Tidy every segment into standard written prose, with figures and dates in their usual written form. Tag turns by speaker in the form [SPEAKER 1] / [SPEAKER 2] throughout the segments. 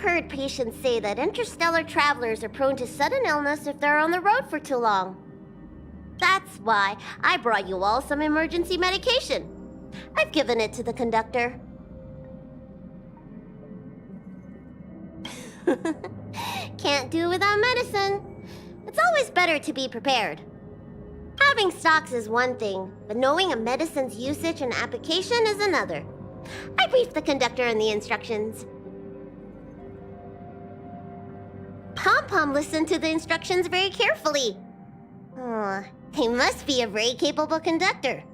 [SPEAKER 1] heard patients say that interstellar travelers are prone to sudden illness if they're on the road for too long. That's why I brought you all some emergency medication. I've given it to the conductor. Can't do without medicine. It's always better to be prepared. Having stocks is one thing, but knowing a medicine's usage and application is another. I briefed the conductor on the instructions. Pom-Pom listened to the instructions very carefully. He must be a very capable conductor.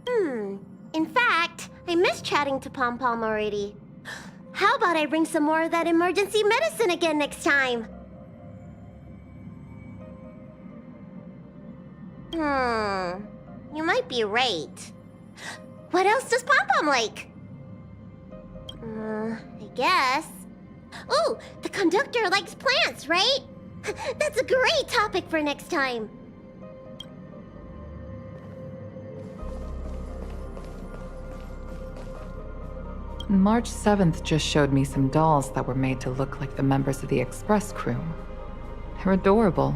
[SPEAKER 1] In fact, I miss chatting to Pom-Pom already. How about I bring some more of that emergency medicine again next time? You might be right. What else does Pom-Pom like? I guess. Ooh, the conductor likes plants, right? That's a great topic for next time.
[SPEAKER 2] March 7th just showed me some dolls that were made to look like the members of the Express crew. They're adorable.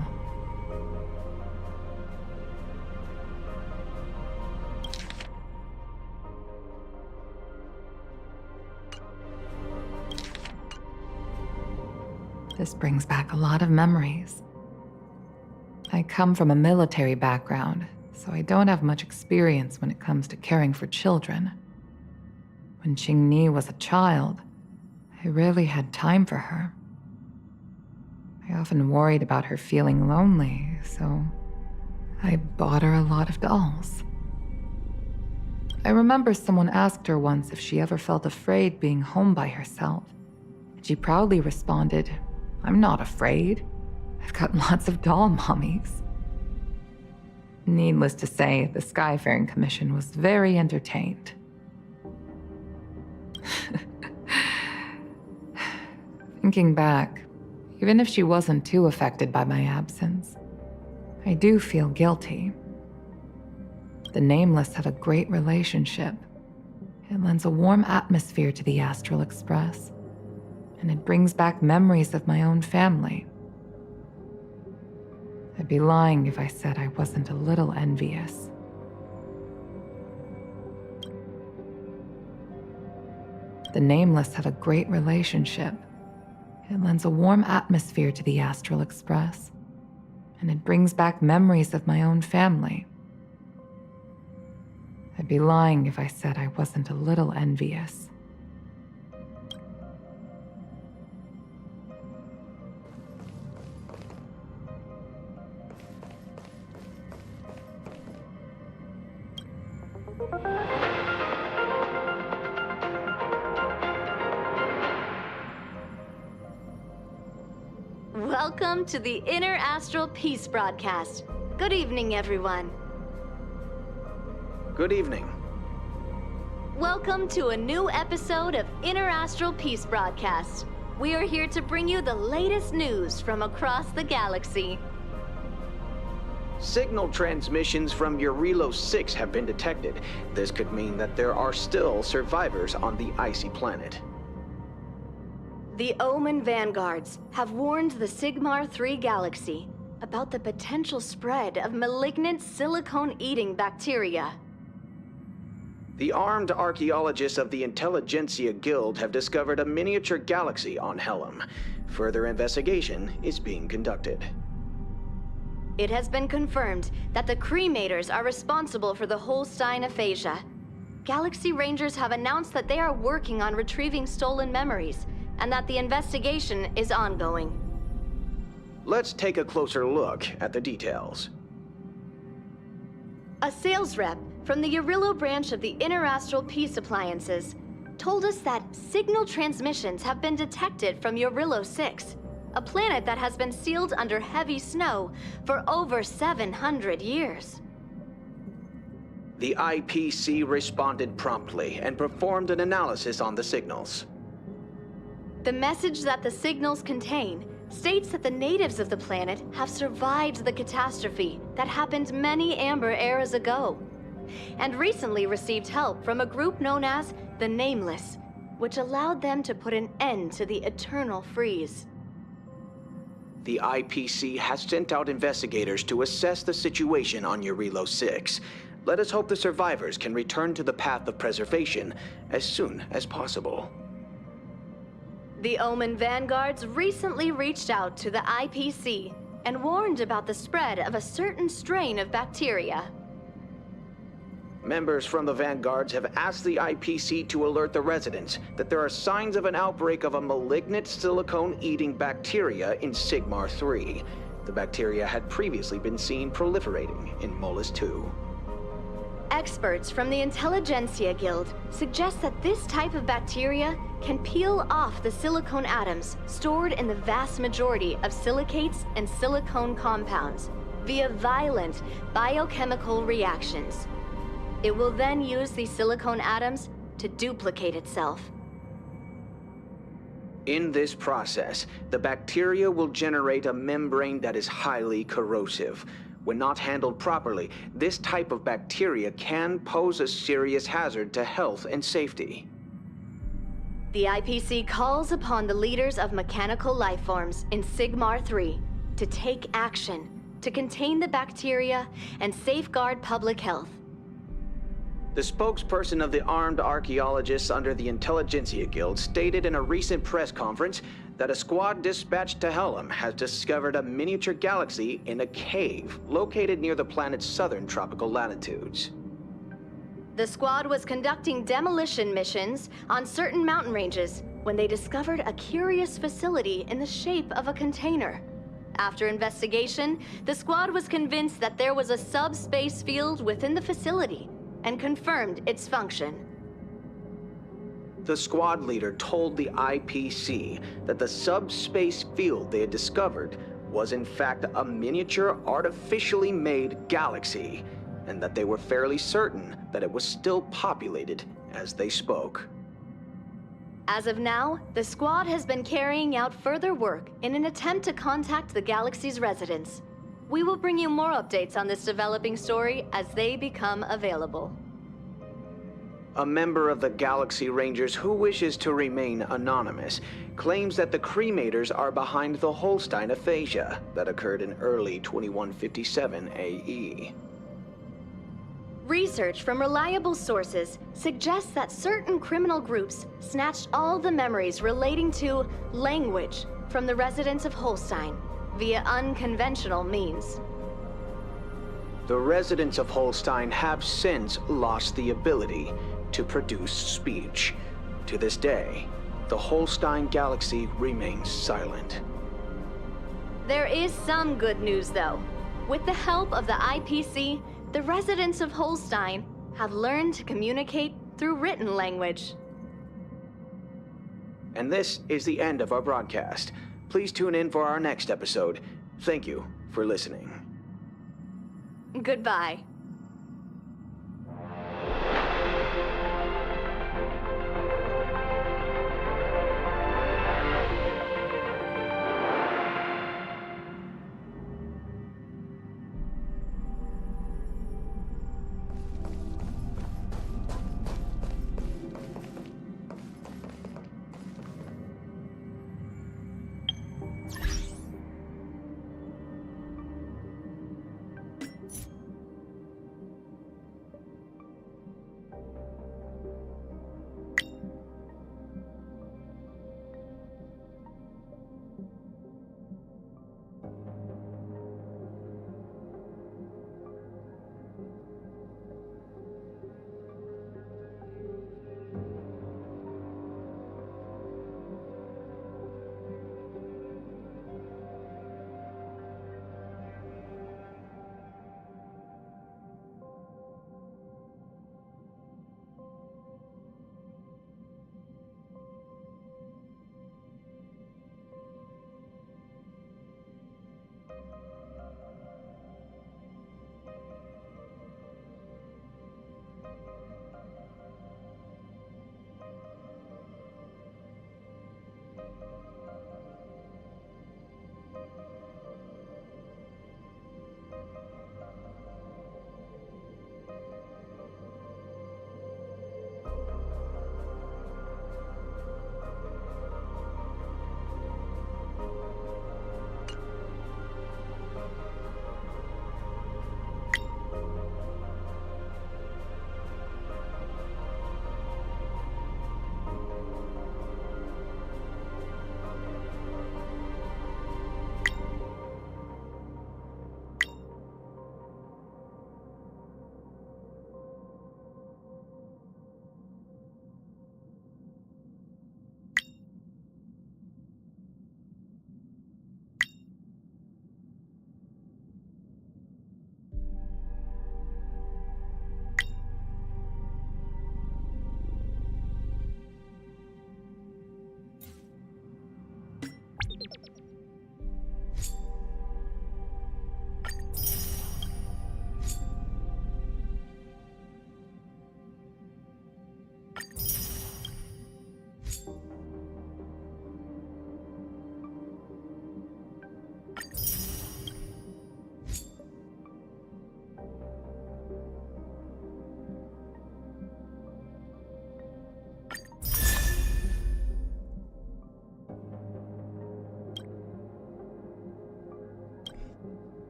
[SPEAKER 2] This brings back a lot of memories. I come from a military background, so I don't have much experience when it comes to caring for children. When Qingni was a child, I rarely had time for her. I often worried about her feeling lonely, so I bought her a lot of dolls. I remember someone asked her once if she ever felt afraid being home by herself, and she proudly responded, "I'm not afraid. I've got lots of doll mommies." Needless to say, the Skyfaring Commission was very entertained. Thinking back, even if she wasn't too affected by my absence, I do feel guilty. The Nameless have a great relationship. It lends a warm atmosphere to the Astral Express, and it brings back memories of my own family. I'd be lying if I said I wasn't a little envious. The Nameless have a great relationship. It lends a warm atmosphere to the Astral Express, and it brings back memories of my own family. I'd be lying if I said I wasn't a little envious.
[SPEAKER 3] Welcome to the Inner Astral Peace broadcast. Good evening, everyone.
[SPEAKER 4] Good evening.
[SPEAKER 3] Welcome to a new episode of Inner Astral Peace broadcast. We are here to bring you the latest news from across the galaxy.
[SPEAKER 4] Signal transmissions from Eurilo 6 have been detected. This could mean that there are still survivors on the icy planet.
[SPEAKER 3] The Omen Vanguards have warned the Sigmar 3 galaxy about the potential spread of malignant silicone-eating bacteria.
[SPEAKER 4] The armed archaeologists of the Intelligentsia Guild have discovered a miniature galaxy on Helm. Further investigation is being conducted.
[SPEAKER 3] It has been confirmed that the Cremators are responsible for the Holstein aphasia. Galaxy Rangers have announced that they are working on retrieving stolen memories, and that the investigation is ongoing.
[SPEAKER 4] Let's take a closer look at the details.
[SPEAKER 3] A sales rep from the Eurilo branch of the Inner Astral Peace Appliances told us that signal transmissions have been detected from Eurilo 6, a planet that has been sealed under heavy snow for over 700 years.
[SPEAKER 4] The IPC responded promptly and performed an analysis on the signals.
[SPEAKER 3] The message that the signals contain states that the natives of the planet have survived the catastrophe that happened many amber eras ago, and recently received help from a group known as the Nameless, which allowed them to put an end to the eternal freeze.
[SPEAKER 4] The IPC has sent out investigators to assess the situation on Eurilo 6. Let us hope the survivors can return to the path of preservation as soon as possible.
[SPEAKER 3] The Omen Vanguards recently reached out to the IPC and warned about the spread of a certain strain of bacteria.
[SPEAKER 4] Members from the Vanguards have asked the IPC to alert the residents that there are signs of an outbreak of a malignant silicone-eating bacteria in Sigmar 3. The bacteria had previously been seen proliferating in Molus 2.
[SPEAKER 3] Experts from the Intelligentsia Guild suggest that this type of bacteria can peel off the silicone atoms stored in the vast majority of silicates and silicone compounds via violent biochemical reactions. It will then use these silicone atoms to duplicate itself.
[SPEAKER 4] In this process, the bacteria will generate a membrane that is highly corrosive. When not handled properly, this type of bacteria can pose a serious hazard to health and safety.
[SPEAKER 3] The IPC calls upon the leaders of mechanical lifeforms in Sigmar 3 to take action to contain the bacteria and safeguard public health.
[SPEAKER 4] The spokesperson of the armed archaeologists under the Intelligentsia Guild stated in a recent press conference that a squad dispatched to Helm has discovered a miniature galaxy in a cave located near the planet's southern tropical latitudes.
[SPEAKER 3] The squad was conducting demolition missions on certain mountain ranges when they discovered a curious facility in the shape of a container. After investigation, the squad was convinced that there was a subspace field within the facility and confirmed its function.
[SPEAKER 4] The squad leader told the IPC that the subspace field they had discovered was in fact a miniature artificially made galaxy, and that they were fairly certain that it was still populated as they spoke.
[SPEAKER 3] As of now, the squad has been carrying out further work in an attempt to contact the galaxy's residents. We will bring you more updates on this developing story as they become available.
[SPEAKER 4] A member of the Galaxy Rangers who wishes to remain anonymous claims that the cremators are behind the Holstein aphasia that occurred in early 2157 AE.
[SPEAKER 3] Research from reliable sources suggests that certain criminal groups snatched all the memories relating to language from the residents of Holstein via unconventional means.
[SPEAKER 4] The residents of Holstein have since lost the ability to produce speech. To this day, the Holstein galaxy remains silent.
[SPEAKER 3] There is some good news, though. With the help of the IPC, the residents of Holstein have learned to communicate through written language.
[SPEAKER 4] And this is the end of our broadcast. Please tune in for our next episode. Thank you for listening.
[SPEAKER 3] Goodbye.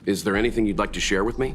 [SPEAKER 5] Is there anything you'd like to share with me?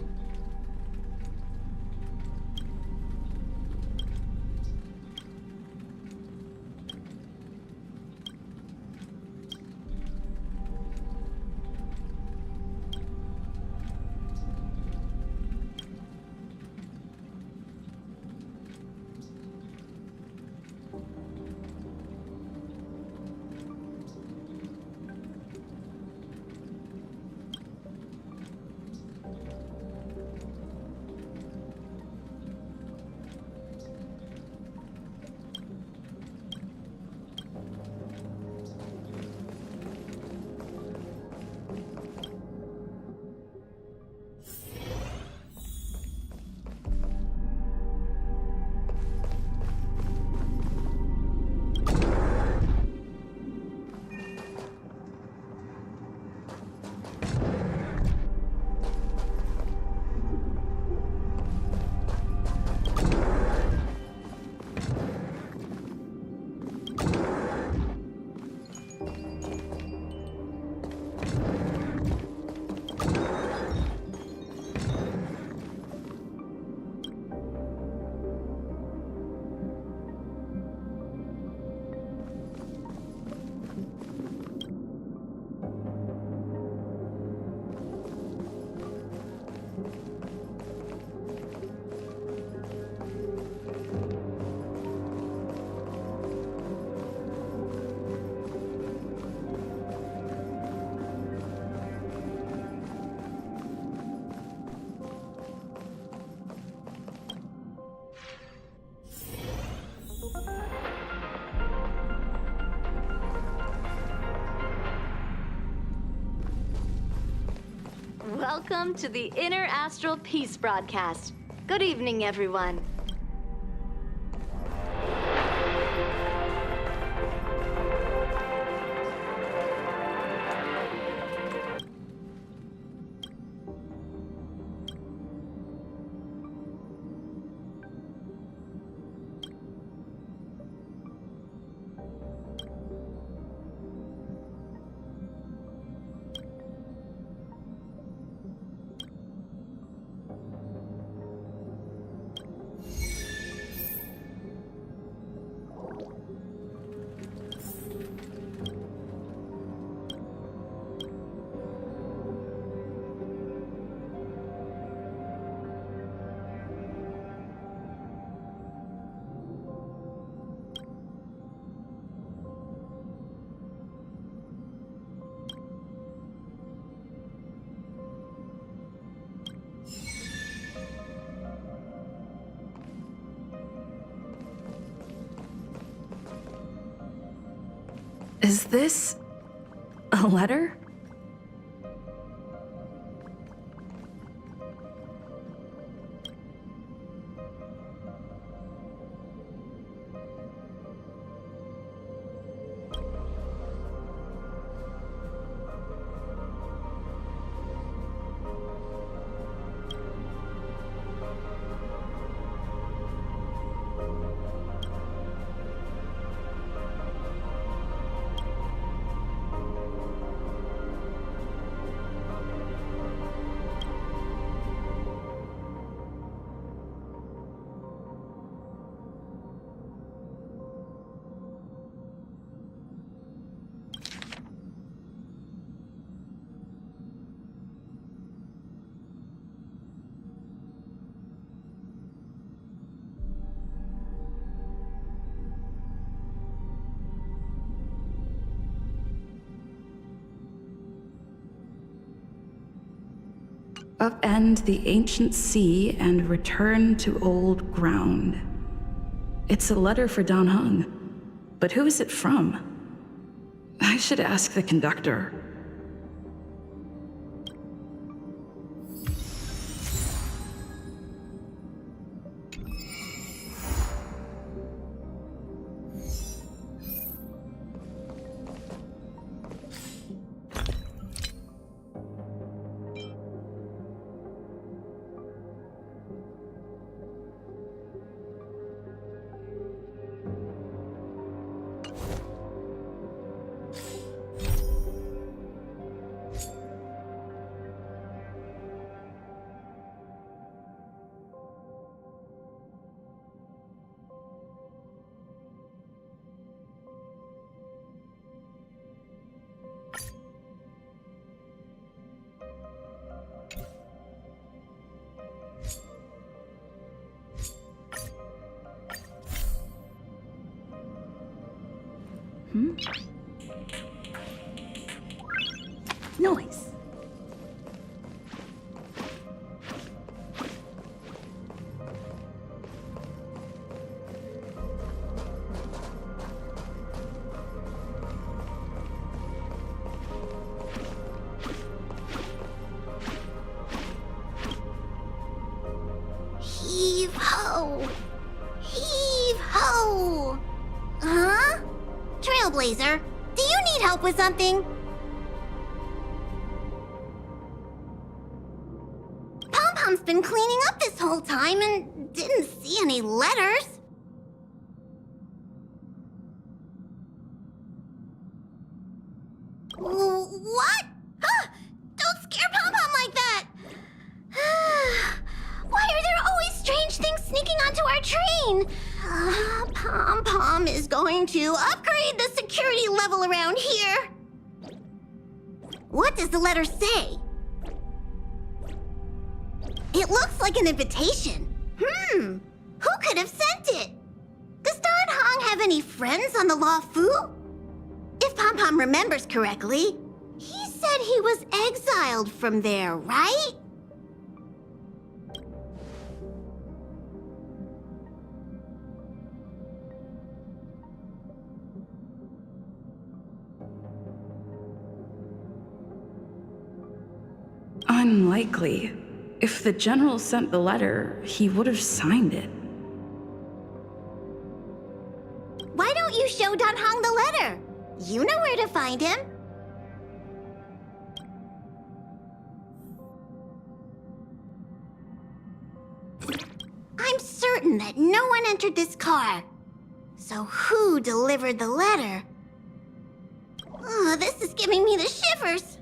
[SPEAKER 3] Welcome to the Inner Astral Peace broadcast. Good evening, everyone.
[SPEAKER 6] Is this a letter? Upend the ancient sea and return to old ground. It's a letter for Dan Heng, but who is it from? I should ask the conductor. Noise.
[SPEAKER 1] Heave ho! Heave ho! Huh? Trailblazer, do you need help with something? Pom-Pom's been cleaning up this whole time and didn't see any letters. What? Huh? Don't scare Pom-Pom like that! Why are there always strange things sneaking onto our train? Pom-Pom is going to upgrade the security level around here. What does the letter say? It looks like an invitation. Who could have sent it? Does Don Hong have any friends on the Law Fu? If Pom-Pom remembers correctly, he said he was exiled from there, right?
[SPEAKER 6] Unlikely. If the general sent the letter, he would have signed it.
[SPEAKER 1] Why don't you show Don Hong the letter? You know where to find him. I'm certain that no one entered this car. So who delivered the letter? Oh, this is giving me the shivers.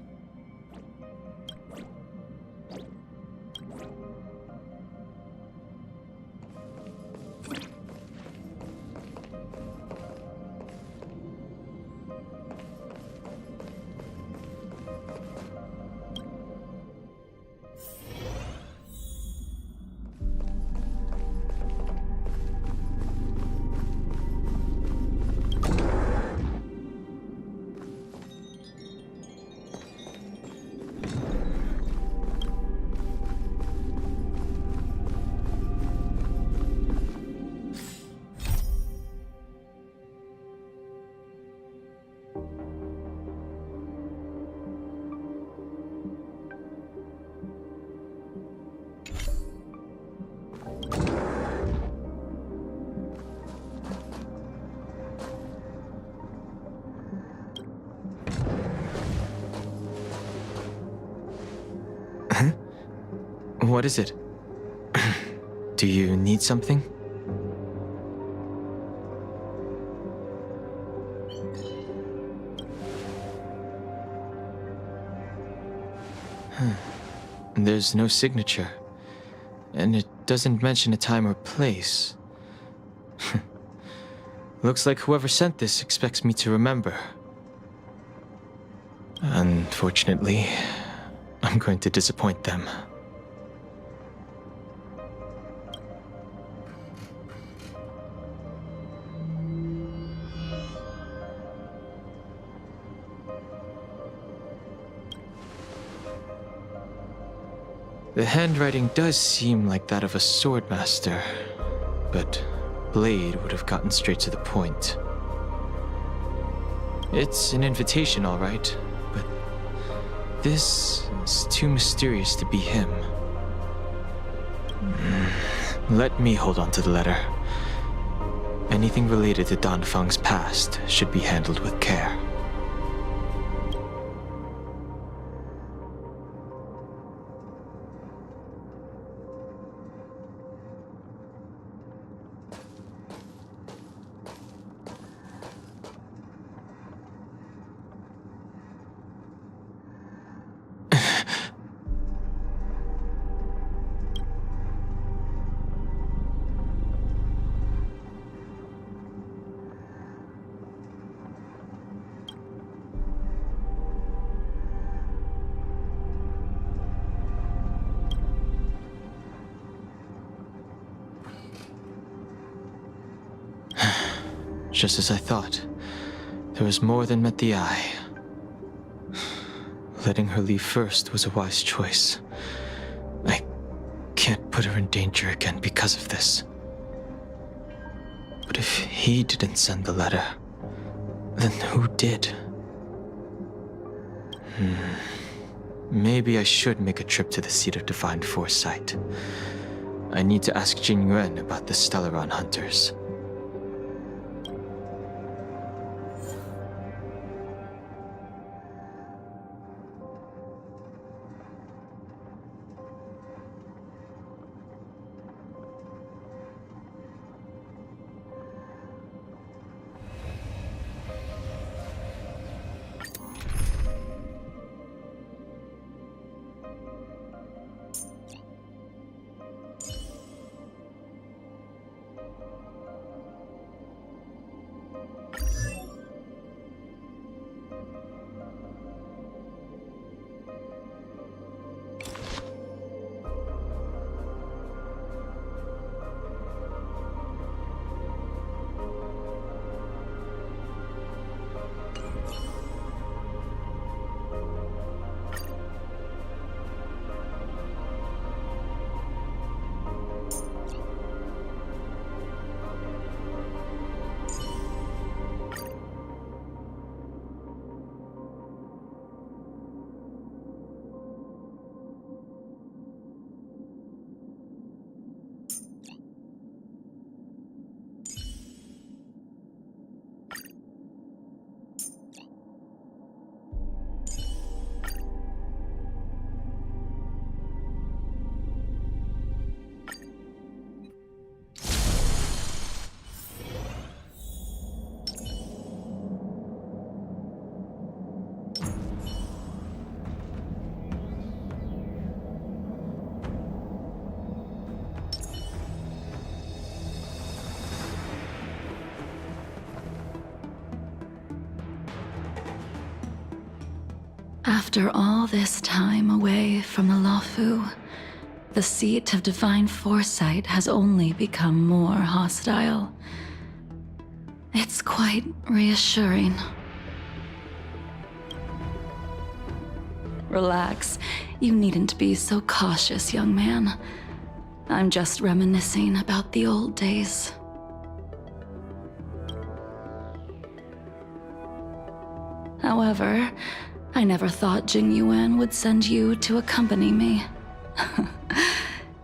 [SPEAKER 7] What is it? Do you need something? There's no signature, and it doesn't mention a time or place. Looks like whoever sent this expects me to remember. Unfortunately, I'm going to disappoint them. The handwriting does seem like that of a swordmaster, but Blade would have gotten straight to the point. It's an invitation, all right, but this is too mysterious to be him. Let me hold on to the letter. Anything related to Dan Feng's past should be handled with care. Just as I thought. There was more than met the eye. Letting her leave first was a wise choice. I can't put her in danger again because of this. But if he didn't send the letter, then who did? Maybe I should make a trip to the seat of divine foresight. I need to ask Jing Yuan about the Stellaron hunters.
[SPEAKER 6] After all this time away from the Luofu, the seat of divine foresight has only become more hostile. It's quite reassuring. Relax. You needn't be so cautious, young man. I'm just reminiscing about the old days. However, I never thought Jing Yuan would send you to accompany me.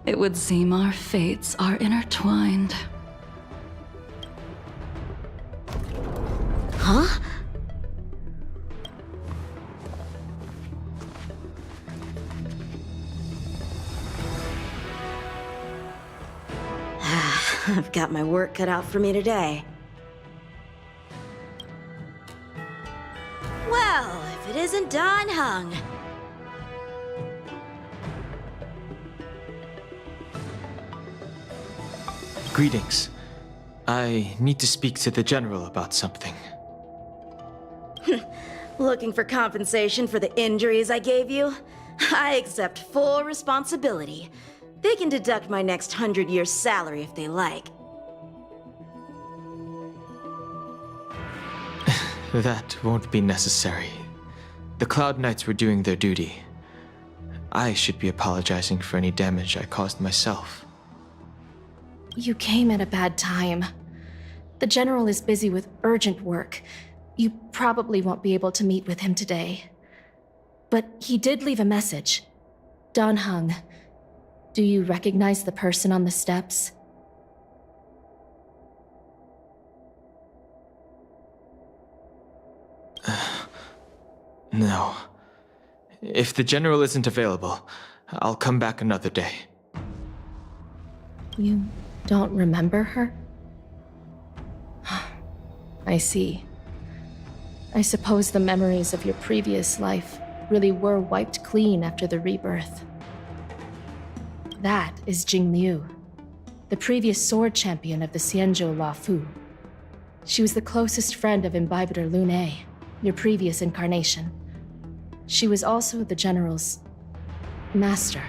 [SPEAKER 6] It would seem our fates are intertwined.
[SPEAKER 1] Huh?
[SPEAKER 8] I've got my work cut out for me today. Well, if it isn't Dan Heng.
[SPEAKER 7] Greetings. I need to speak to the General about something.
[SPEAKER 8] Looking for compensation for the injuries I gave you? I accept full responsibility. They can deduct my next 100 years' salary if they like.
[SPEAKER 7] That won't be necessary. The Cloud Knights were doing their duty. I should be apologizing for any damage I caused myself.
[SPEAKER 9] You came at a bad time. The General is busy with urgent work. You probably won't be able to meet with him today. But he did leave a message. Dan Heng, do you recognize the person on the steps?
[SPEAKER 7] No. If the General isn't available, I'll come back another day.
[SPEAKER 9] You don't remember her? I see. I suppose the memories of your previous life really were wiped clean after the rebirth. That is Jing Liu, the previous sword champion of the Xianzhou Luofu. She was the closest friend of Imbibitor Lune, your previous incarnation. She was also the General's master.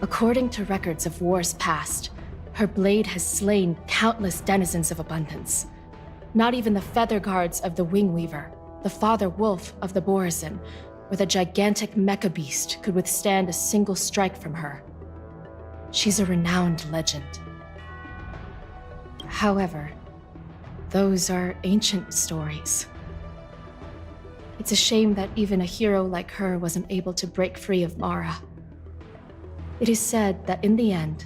[SPEAKER 9] According to records of wars past, her blade has slain countless denizens of abundance. Not even the feather guards of the Wingweaver, the father wolf of the Borazim, or the gigantic mecha beast could withstand a single strike from her. She's a renowned legend. However, those are ancient stories. It's a shame that even a hero like her wasn't able to break free of Mara. It is said that in the end,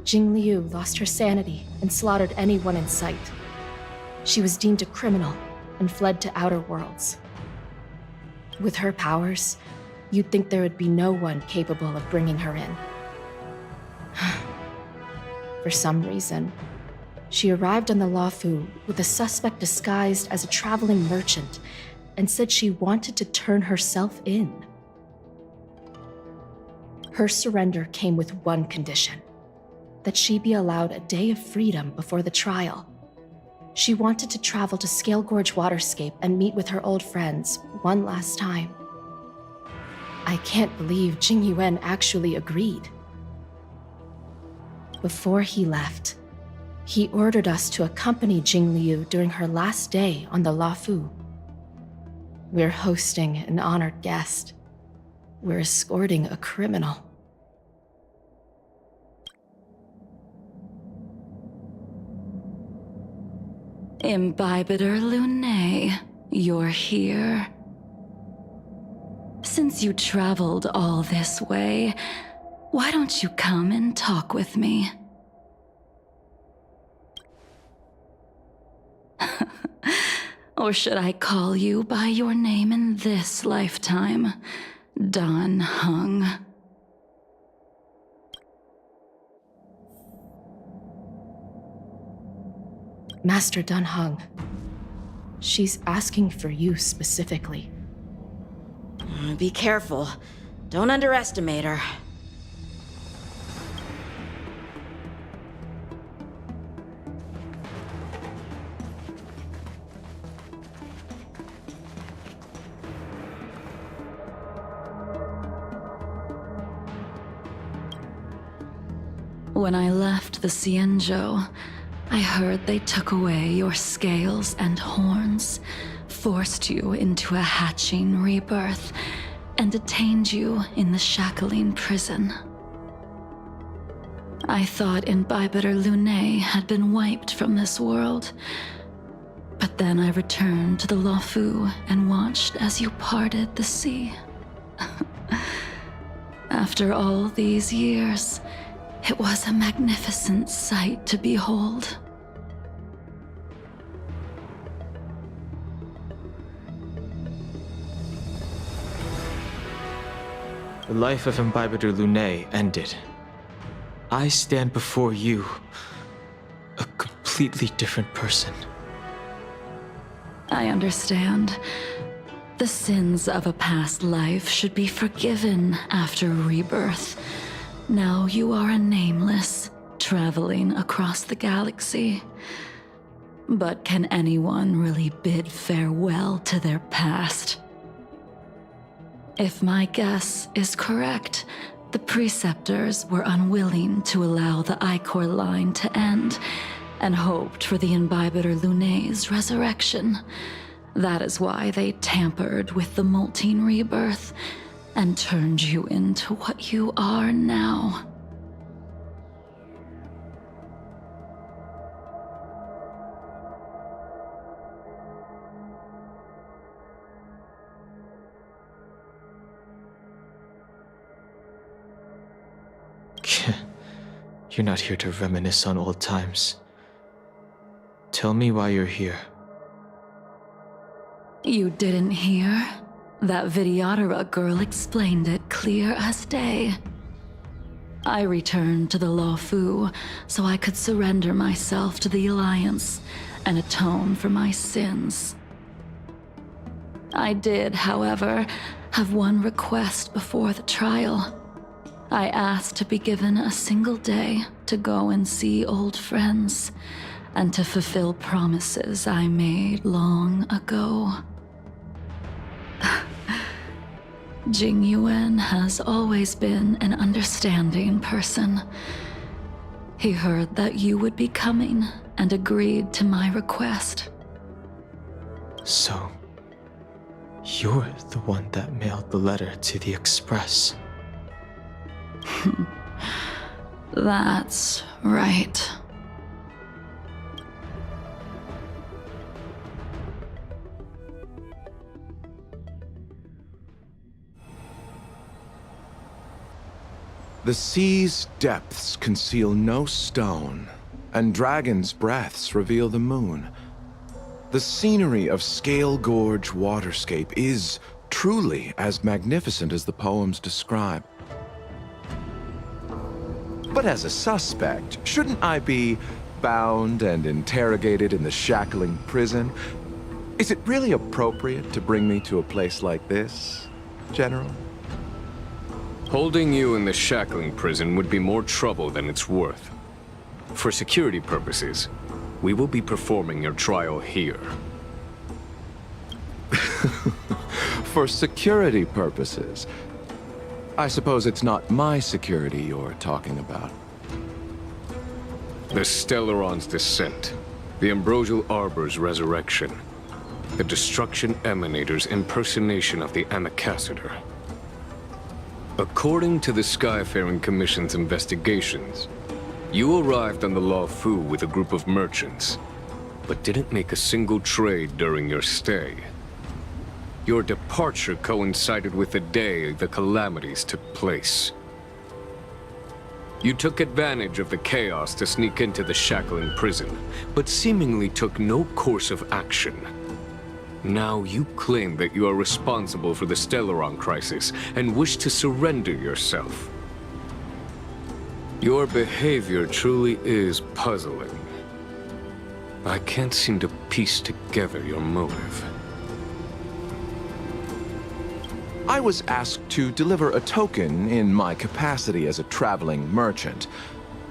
[SPEAKER 9] Jing Liu lost her sanity and slaughtered anyone in sight. She was deemed a criminal and fled to outer worlds. With her powers, you'd think there would be no one capable of bringing her in. For some reason, she arrived on the Luofu with a suspect disguised as a traveling merchant and said she wanted to turn herself in. Her surrender came with one condition: that she be allowed a day of freedom before the trial. She wanted to travel to Scale Gorge Waterscape and meet with her old friends one last time. I can't believe Jing Yuan actually agreed. Before he left, he ordered us to accompany Jing Liu during her last day on the Luofu. We're hosting an honored guest. We're escorting a criminal.
[SPEAKER 6] Imbibitor Lunae, you're here. Since you traveled all this way, why don't you come and talk with me? Or should I call you by your name in this lifetime, Dan Heng?
[SPEAKER 9] Master Dan Heng, she's asking for you specifically.
[SPEAKER 8] Be careful. Don't underestimate her.
[SPEAKER 6] When I left the Xianzhou, I heard they took away your scales and horns, forced you into a hatching rebirth, and detained you in the Shackling prison. I thought Imbibitor Lunae had been wiped from this world, but then I returned to the Luofu and watched as you parted the sea. After all these years, it was a magnificent sight to behold.
[SPEAKER 7] The life of Imbibitor Lunae ended. I stand before you, a completely different person.
[SPEAKER 6] I understand. The sins of a past life should be forgiven after rebirth. Now you are a nameless, traveling across the galaxy. But can anyone really bid farewell to their past? If my guess is correct, the Preceptors were unwilling to allow the Ichor line to end, and hoped for the Imbibitor Lunae's resurrection. That is why they tampered with the molting rebirth, and turned you into what you are now.
[SPEAKER 7] You're not here to reminisce on old times. Tell me why you're here.
[SPEAKER 6] You didn't hear? That Vidyadhara girl explained it clear as day. I returned to the Luofu so I could surrender myself to the Alliance and atone for my sins. I did, however, have one request before the trial. I asked to be given a single day to go and see old friends, and to fulfill promises I made long ago. Jing Yuan has always been an understanding person. He heard that you would be coming and agreed to my request.
[SPEAKER 7] So, you're the one that mailed the letter to the Express.
[SPEAKER 6] That's right.
[SPEAKER 10] The sea's depths conceal no stone, and dragons' breaths reveal the moon. The scenery of Scale Gorge Waterscape is truly as magnificent as the poems describe. But as a suspect, shouldn't I be bound and interrogated in the shackling prison? Is it really appropriate to bring me to a place like this, General?
[SPEAKER 5] Holding you in the shackling prison would be more trouble than it's worth. For security purposes, we will be performing your trial here.
[SPEAKER 10] For security purposes? I suppose it's not my security you're talking about.
[SPEAKER 5] The Stellaron's descent, the Ambrosial Arbor's resurrection, the Destruction Emanator's impersonation of the Amicassator. According to the Skyfaring Commission's investigations, you arrived on the Law Fu with a group of merchants, but didn't make a single trade during your stay. Your departure coincided with the day the calamities took place. You took advantage of the chaos to sneak into the shackling prison, but seemingly took no course of action. Now you claim that you are responsible for the Stellaron crisis and wish to surrender yourself. Your behavior truly is puzzling. I can't seem to piece together your motive.
[SPEAKER 10] I was asked to deliver a token in my capacity as a traveling merchant.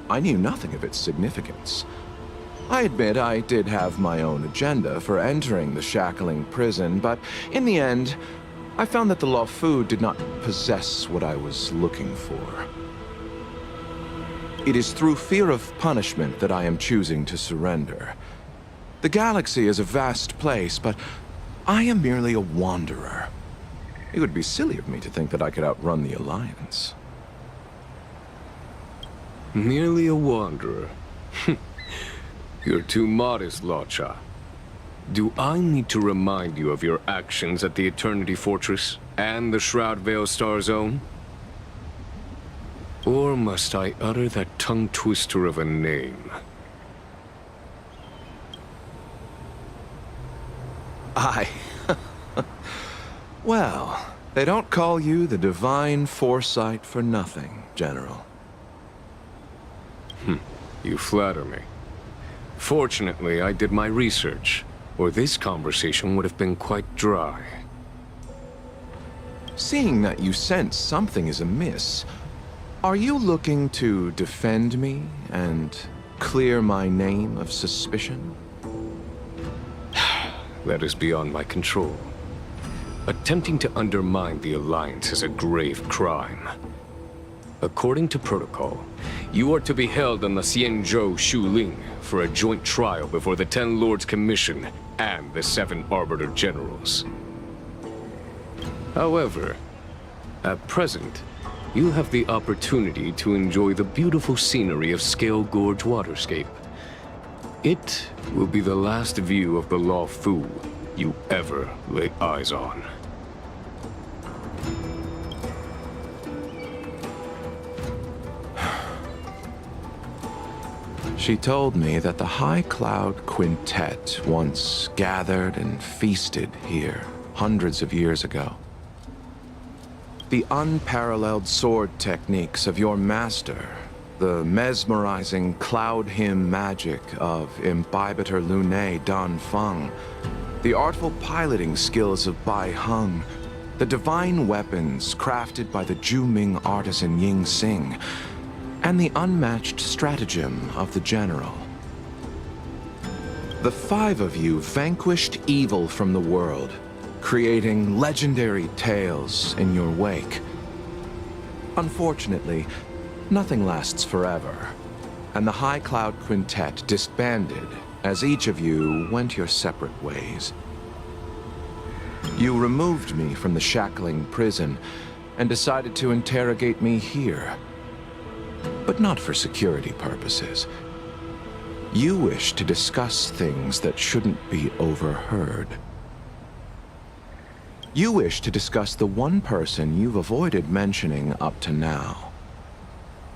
[SPEAKER 10] I knew nothing of its significance. I admit I did have my own agenda for entering the shackling prison, but in the end, I found that the Law Fu did not possess what I was looking for. It is through fear of punishment that I am choosing to surrender. The galaxy is a vast place, but I am merely a wanderer. It would be silly of me to think that I could outrun the Alliance.
[SPEAKER 5] Merely a wanderer. You're too modest, Locha. Do I need to remind you of your actions at the Eternity Fortress and the Shroud Veil Star Zone? Or must I utter that tongue twister of a name?
[SPEAKER 10] Well, they don't call you the Divine Foresight for nothing, General.
[SPEAKER 5] You flatter me. Fortunately, I did my research, or this conversation would have been quite dry.
[SPEAKER 10] Seeing that you sense something is amiss, are you looking to defend me and clear my name of suspicion?
[SPEAKER 5] That is beyond my control. Attempting to undermine the Alliance is a grave crime. According to protocol, you are to be held on the Xianzhou Shuling for a joint trial before the 10 Lords Commission and the 7 Arbiter Generals. However, at present, you have the opportunity to enjoy the beautiful scenery of Scale Gorge Waterscape. It will be the last view of the Law Fu you ever lay eyes on.
[SPEAKER 10] She told me that the High Cloud Quintet once gathered and feasted here hundreds of years ago. The unparalleled sword techniques of your master, the mesmerizing cloud hymn magic of Imbibitor Lunae Dan Feng, the artful piloting skills of Bai Heng, the divine weapons crafted by the Juming artisan Ying Xing, and the unmatched stratagem of the General. The 5 of you vanquished evil from the world, creating legendary tales in your wake. Unfortunately, nothing lasts forever, and the High Cloud Quintet disbanded as each of you went your separate ways. You removed me from the shackling prison and decided to interrogate me here. But not for security purposes. You wish to discuss things that shouldn't be overheard. You wish to discuss the one person you've avoided mentioning up to now.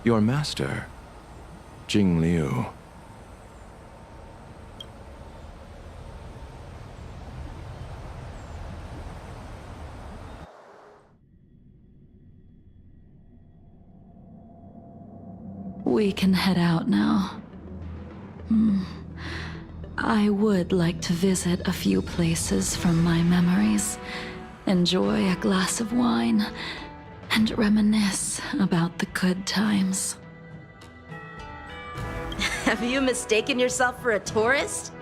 [SPEAKER 10] Your master, Jing Liu.
[SPEAKER 6] We can head out now. I would like to visit a few places from my memories, enjoy a glass of wine, and reminisce about the good times.
[SPEAKER 8] Have you mistaken yourself for a tourist?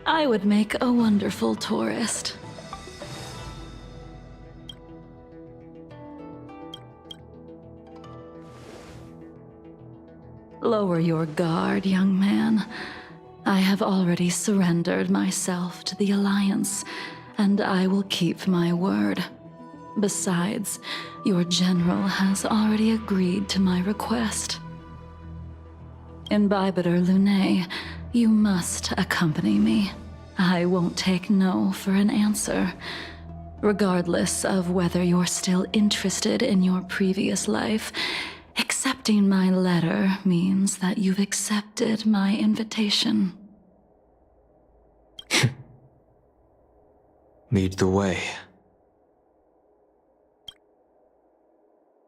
[SPEAKER 6] I would make a wonderful tourist. Lower your guard, young man. I have already surrendered myself to the Alliance, and I will keep my word. Besides, your general has already agreed to my request. Imbibitor Lunae, you must accompany me. I won't take no for an answer, regardless of whether you're still interested in your previous life. Accepting my letter means that you've accepted my invitation.
[SPEAKER 7] Lead the way.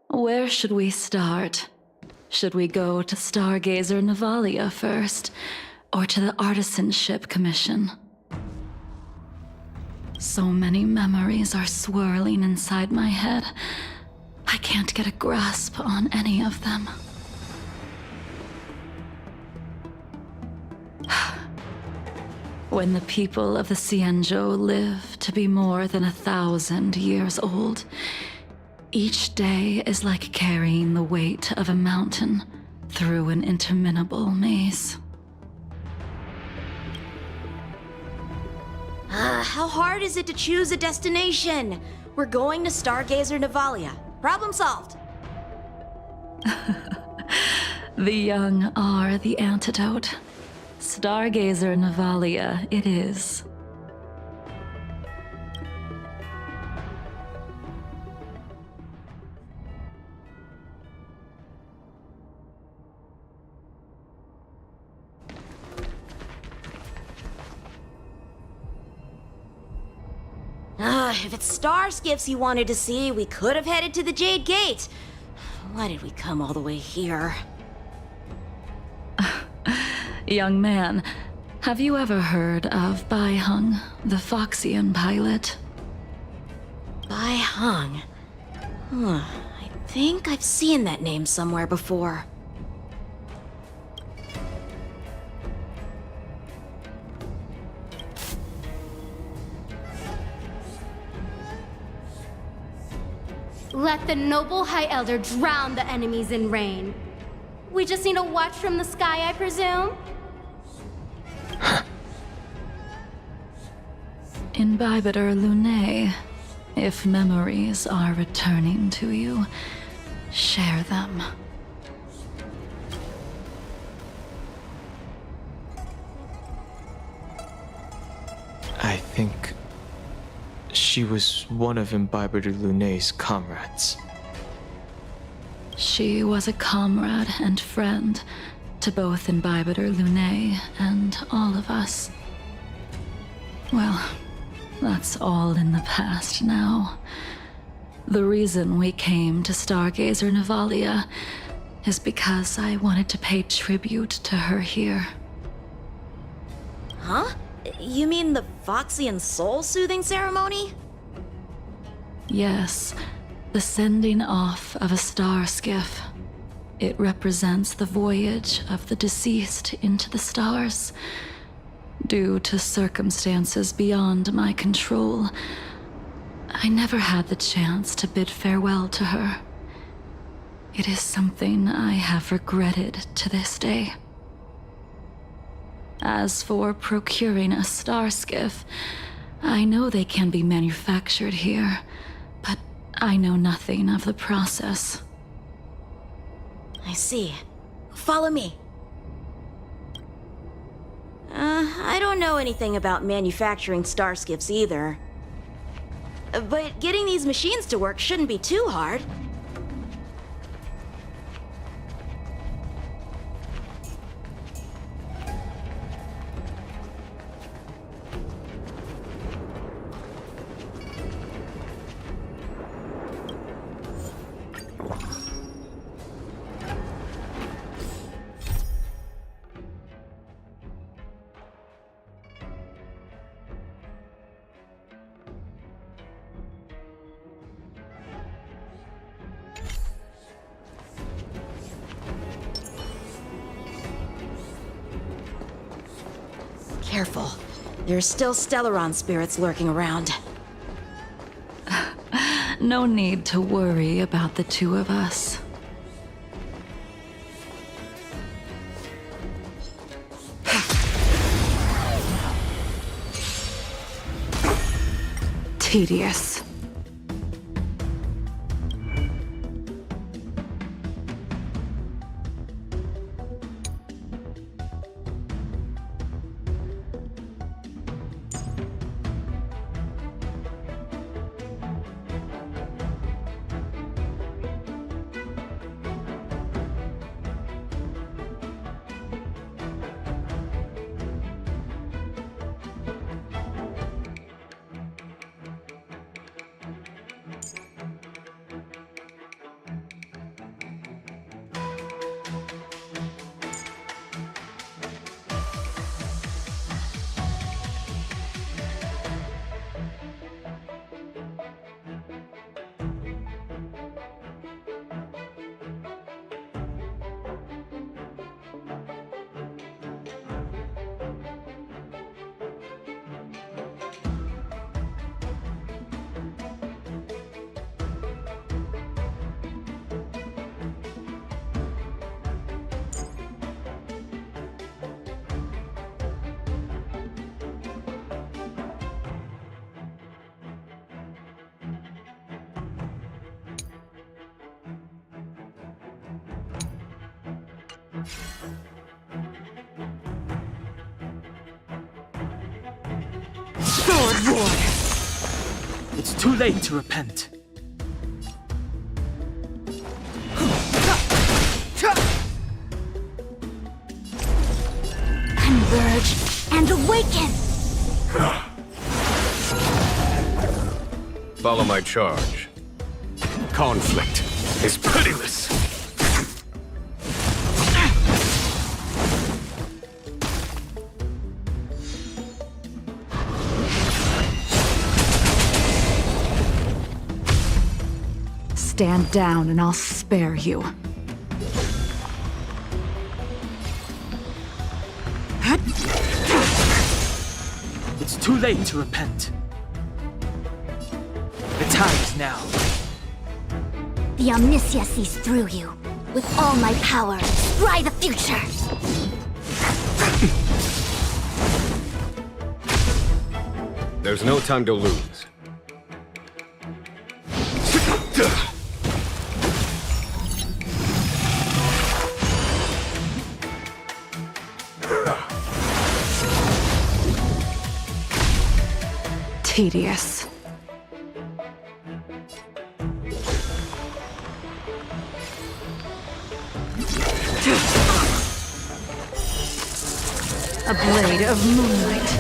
[SPEAKER 6] Where should we start? Should we go to Stargazer Navalia first, or to the Artisanship Commission? So many memories are swirling inside my head. I can't get a grasp on any of them. When the people of the Xianzhou live to be more than 1,000 years old, each day is like carrying the weight of a mountain through an interminable maze.
[SPEAKER 8] How hard is it to choose a destination? We're going to Stargazer Navalia. Problem solved.
[SPEAKER 6] The young are the antidote. Stargazer Navalia it is.
[SPEAKER 8] If it's star skiffs you wanted to see, we could have headed to the Jade Gate. Why did we come all the way here?
[SPEAKER 6] Young man, have you ever heard of Bai Hung, the Foxian pilot?
[SPEAKER 8] Bai Hung. I think I've seen that name somewhere before.
[SPEAKER 11] Let the noble High Elder drown the enemies in rain. We just need a watch from the sky, I presume?
[SPEAKER 6] Imbibitor Lunae, if memories are returning to you, share them.
[SPEAKER 7] I think she was one of Imbibitor Lunae's comrades.
[SPEAKER 6] She was a comrade and friend to both Imbibitor Lunae and all of us. Well, that's all in the past now. The reason we came to Stargazer Navalia is because I wanted to pay tribute to her here.
[SPEAKER 8] Huh? You mean the Foxian soul-soothing ceremony?
[SPEAKER 6] Yes, the sending off of a star skiff. It represents the voyage of the deceased into the stars. Due to circumstances beyond my control, I never had the chance to bid farewell to her. It is something I have regretted to this day. As for procuring a star skiff, I know they can be manufactured here, but I know nothing of the process.
[SPEAKER 8] I see. Follow me. I don't know anything about manufacturing star skiffs either. But getting these machines to work shouldn't be too hard. Careful. There's still Stellaron spirits lurking around.
[SPEAKER 6] No need to worry about the two of us. Tedious.
[SPEAKER 7] Sword War! It's too late to repent.
[SPEAKER 11] Converge and awaken!
[SPEAKER 5] Follow my charge. Conflict is pitiless.
[SPEAKER 6] Stand down and I'll spare you.
[SPEAKER 7] It's too late to repent. The time is now.
[SPEAKER 11] The Omniscia sees through you. With all my power, scry the future!
[SPEAKER 5] There's no time to lose.
[SPEAKER 6] Tedious. A blade of moonlight.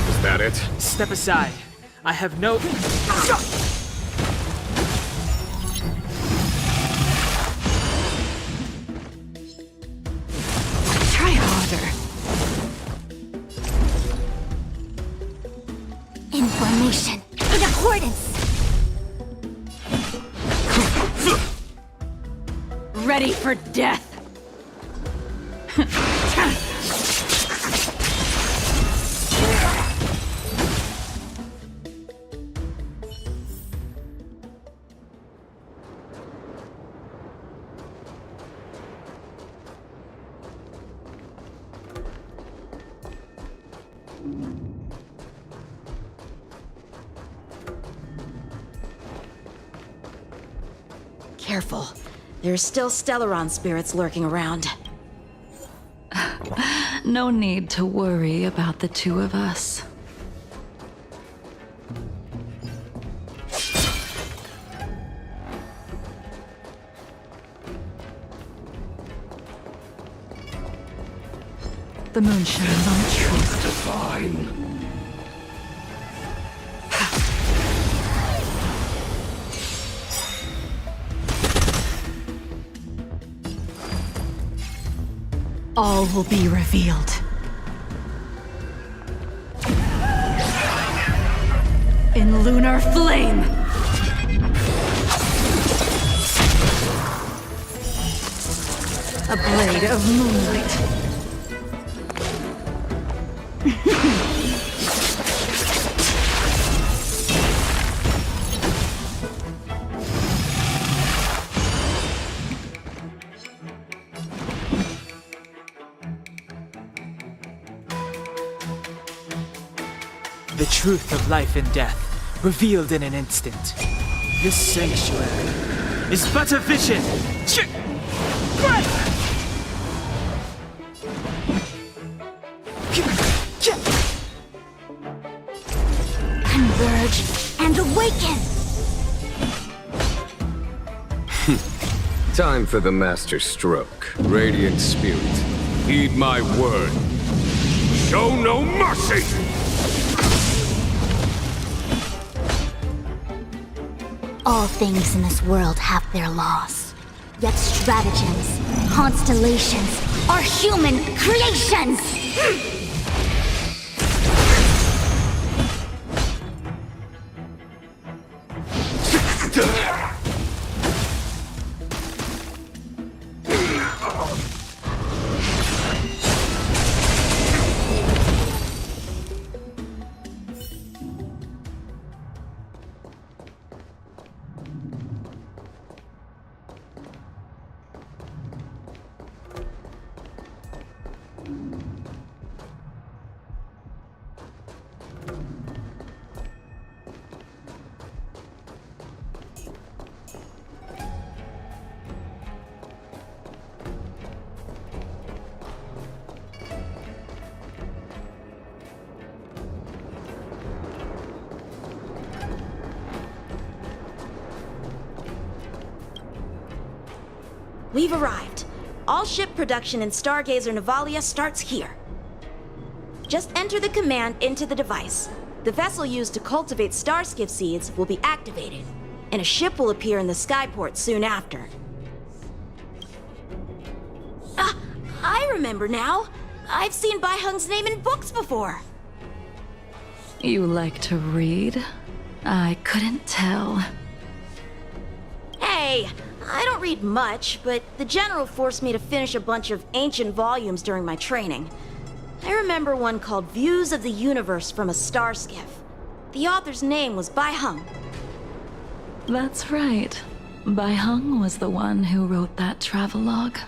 [SPEAKER 5] Is that it?
[SPEAKER 7] Step aside. I have no...
[SPEAKER 6] Try harder.
[SPEAKER 11] Information in a importance. Ready for death.
[SPEAKER 8] Careful. There's still Stellaron spirits lurking around.
[SPEAKER 6] No need to worry about the two of us. The moon shines on the truth.
[SPEAKER 10] Divine.
[SPEAKER 11] All will be revealed. In lunar flame! A blade of moonlight.
[SPEAKER 12] The truth of life and death, revealed in an instant. This sanctuary is but a vision!
[SPEAKER 11] Converge and awaken!
[SPEAKER 5] Time for the master stroke. Radiant spirit, heed my word. Show no mercy!
[SPEAKER 11] All things in this world have their laws. Yet stratagems, constellations, are human creations!
[SPEAKER 8] We've arrived. All ship production in Stargazer Navalia starts here. Just enter the command into the device. The vessel used to cultivate starskiff seeds will be activated, and a ship will appear in the skyport soon after. I remember now. I've seen Bai Hung's name in books before.
[SPEAKER 6] You like to read? I couldn't tell.
[SPEAKER 8] Hey, I don't read much, but the General forced me to finish a bunch of ancient volumes during my training. I remember one called Views of the Universe from a Starskiff. The author's name was Bai Hung.
[SPEAKER 6] That's right. Bai Hung was the one who wrote that travelogue.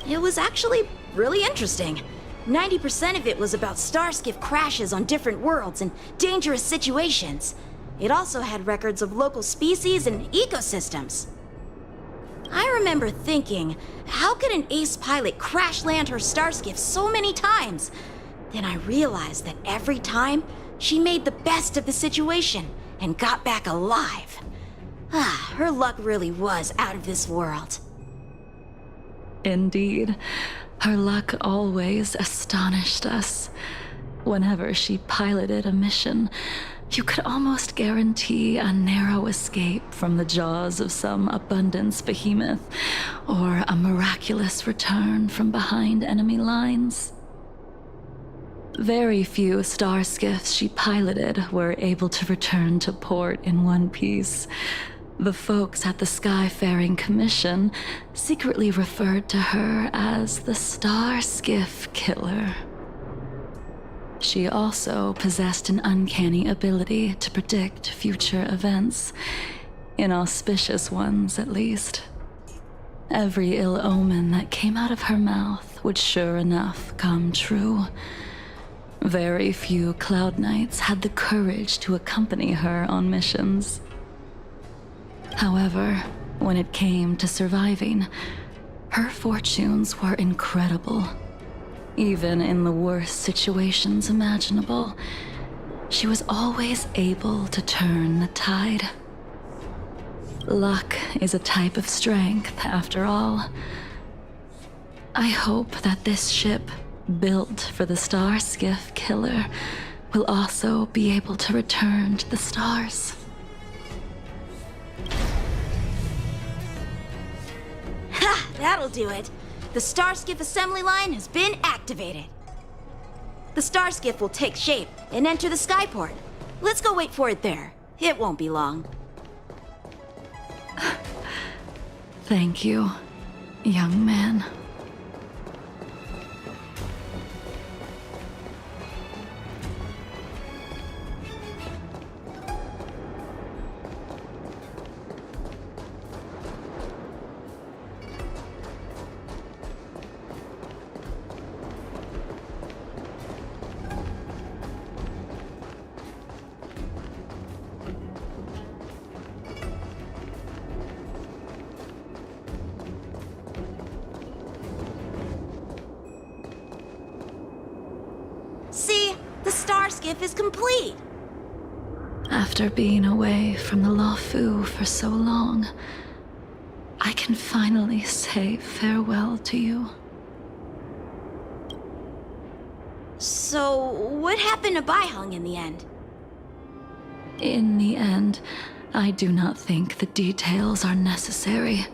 [SPEAKER 8] It was actually really interesting. 90% of it was about starskiff crashes on different worlds and dangerous situations. It also had records of local species and ecosystems. I remember thinking, how could an ace pilot crash land her starskiff so many times? Then I realized that every time, she made the best of the situation and got back alive. Her luck really was out of this world.
[SPEAKER 6] Indeed. Her luck always astonished us. Whenever she piloted a mission, you could almost guarantee a narrow escape from the jaws of some abundance behemoth, or a miraculous return from behind enemy lines. Very few star skiffs she piloted were able to return to port in one piece. The folks at the Skyfaring Commission secretly referred to her as the Star Skiff Killer. She also possessed an uncanny ability to predict future events, inauspicious ones at least. Every ill omen that came out of her mouth would sure enough come true. Very few Cloud Knights had the courage to accompany her on missions. However, when it came to surviving, her fortunes were incredible. Even in the worst situations imaginable, she was always able to turn the tide. Luck is a type of strength, after all. I hope that this ship, built for the Star Skiff Killer, will also be able to return to the stars.
[SPEAKER 8] Ha! That'll do it. The Starskiff assembly line has been activated. The Starskiff will take shape and enter the skyport. Let's go wait for it there. It won't be long.
[SPEAKER 6] Thank you, young man.
[SPEAKER 8] See? The Starskiff is complete!
[SPEAKER 6] After being away from the Lawfu for so long, I can finally say farewell to you.
[SPEAKER 8] So, what happened to Baiheng in the end?
[SPEAKER 6] In the end, I do not think the details are necessary.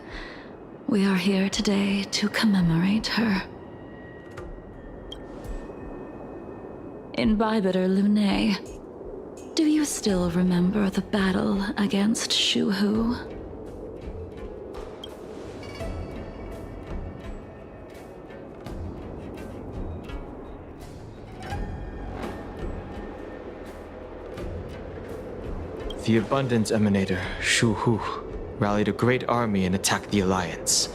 [SPEAKER 6] We are here today to commemorate her. Imbibitor Lunae, do you still remember the battle against Shuhu?
[SPEAKER 7] The Abundance Emanator, Shuhu, rallied a great army and attacked the Alliance.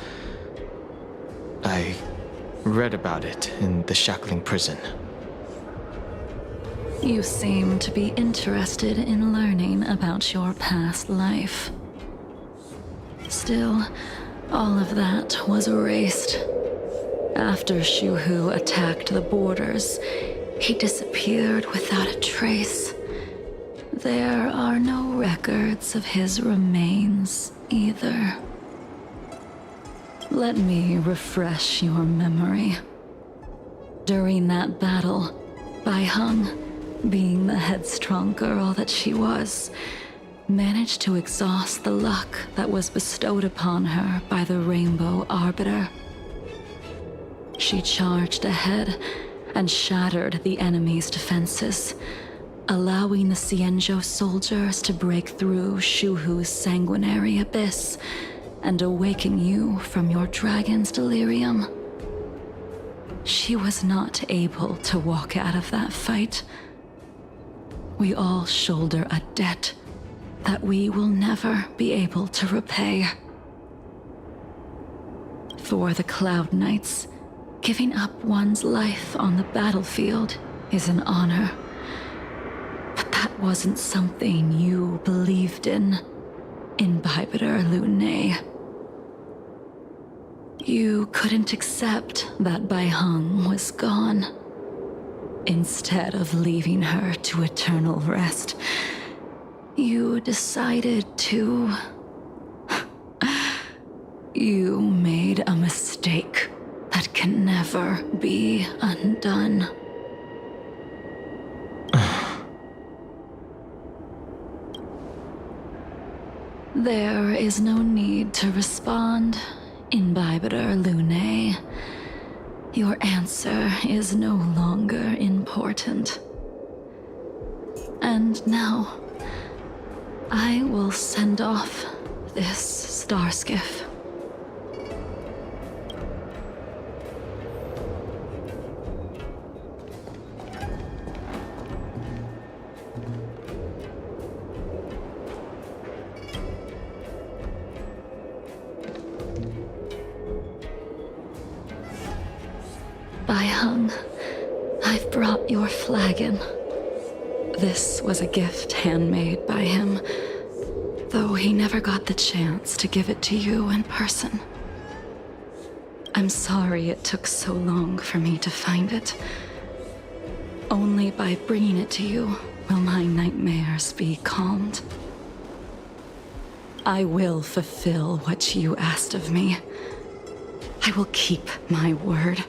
[SPEAKER 7] I read about it in the Shackling prison.
[SPEAKER 6] You seem to be interested in learning about your past life. Still, all of that was erased. After Shuhu attacked the borders, he disappeared without a trace. There are no records of his remains either. Let me refresh your memory. During that battle, Baiheng, being the headstrong girl that she was, managed to exhaust the luck that was bestowed upon her by the Rainbow Arbiter. She charged ahead and shattered the enemy's defenses, allowing the Xianzhou soldiers to break through Shuhu's sanguinary abyss and awaken you from your dragon's delirium. She was not able to walk out of that fight. We all shoulder a debt that we will never be able to repay. For the Cloud Knights, giving up one's life on the battlefield is an honor. But that wasn't something you believed in, Imbibitor Lunae. You couldn't accept that Baiheng was gone. Instead of leaving her to eternal rest, you decided to... You made a mistake that can never be undone. There is no need to respond, Imbibitor Lunae. Your answer is no longer important. And now, I will send off this star skiff. Baihang, I've brought your flagon. This was a gift handmade by him, though he never got the chance to give it to you in person. I'm sorry it took so long for me to find it. Only by bringing it to you will my nightmares be calmed. I will fulfill what you asked of me. I will keep my word,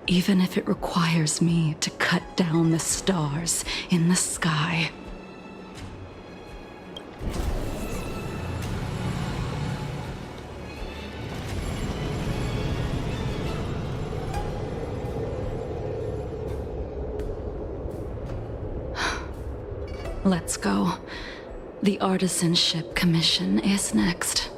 [SPEAKER 6] even if it requires me to cut down the stars in the sky. Let's go. The Artisanship Commission is next.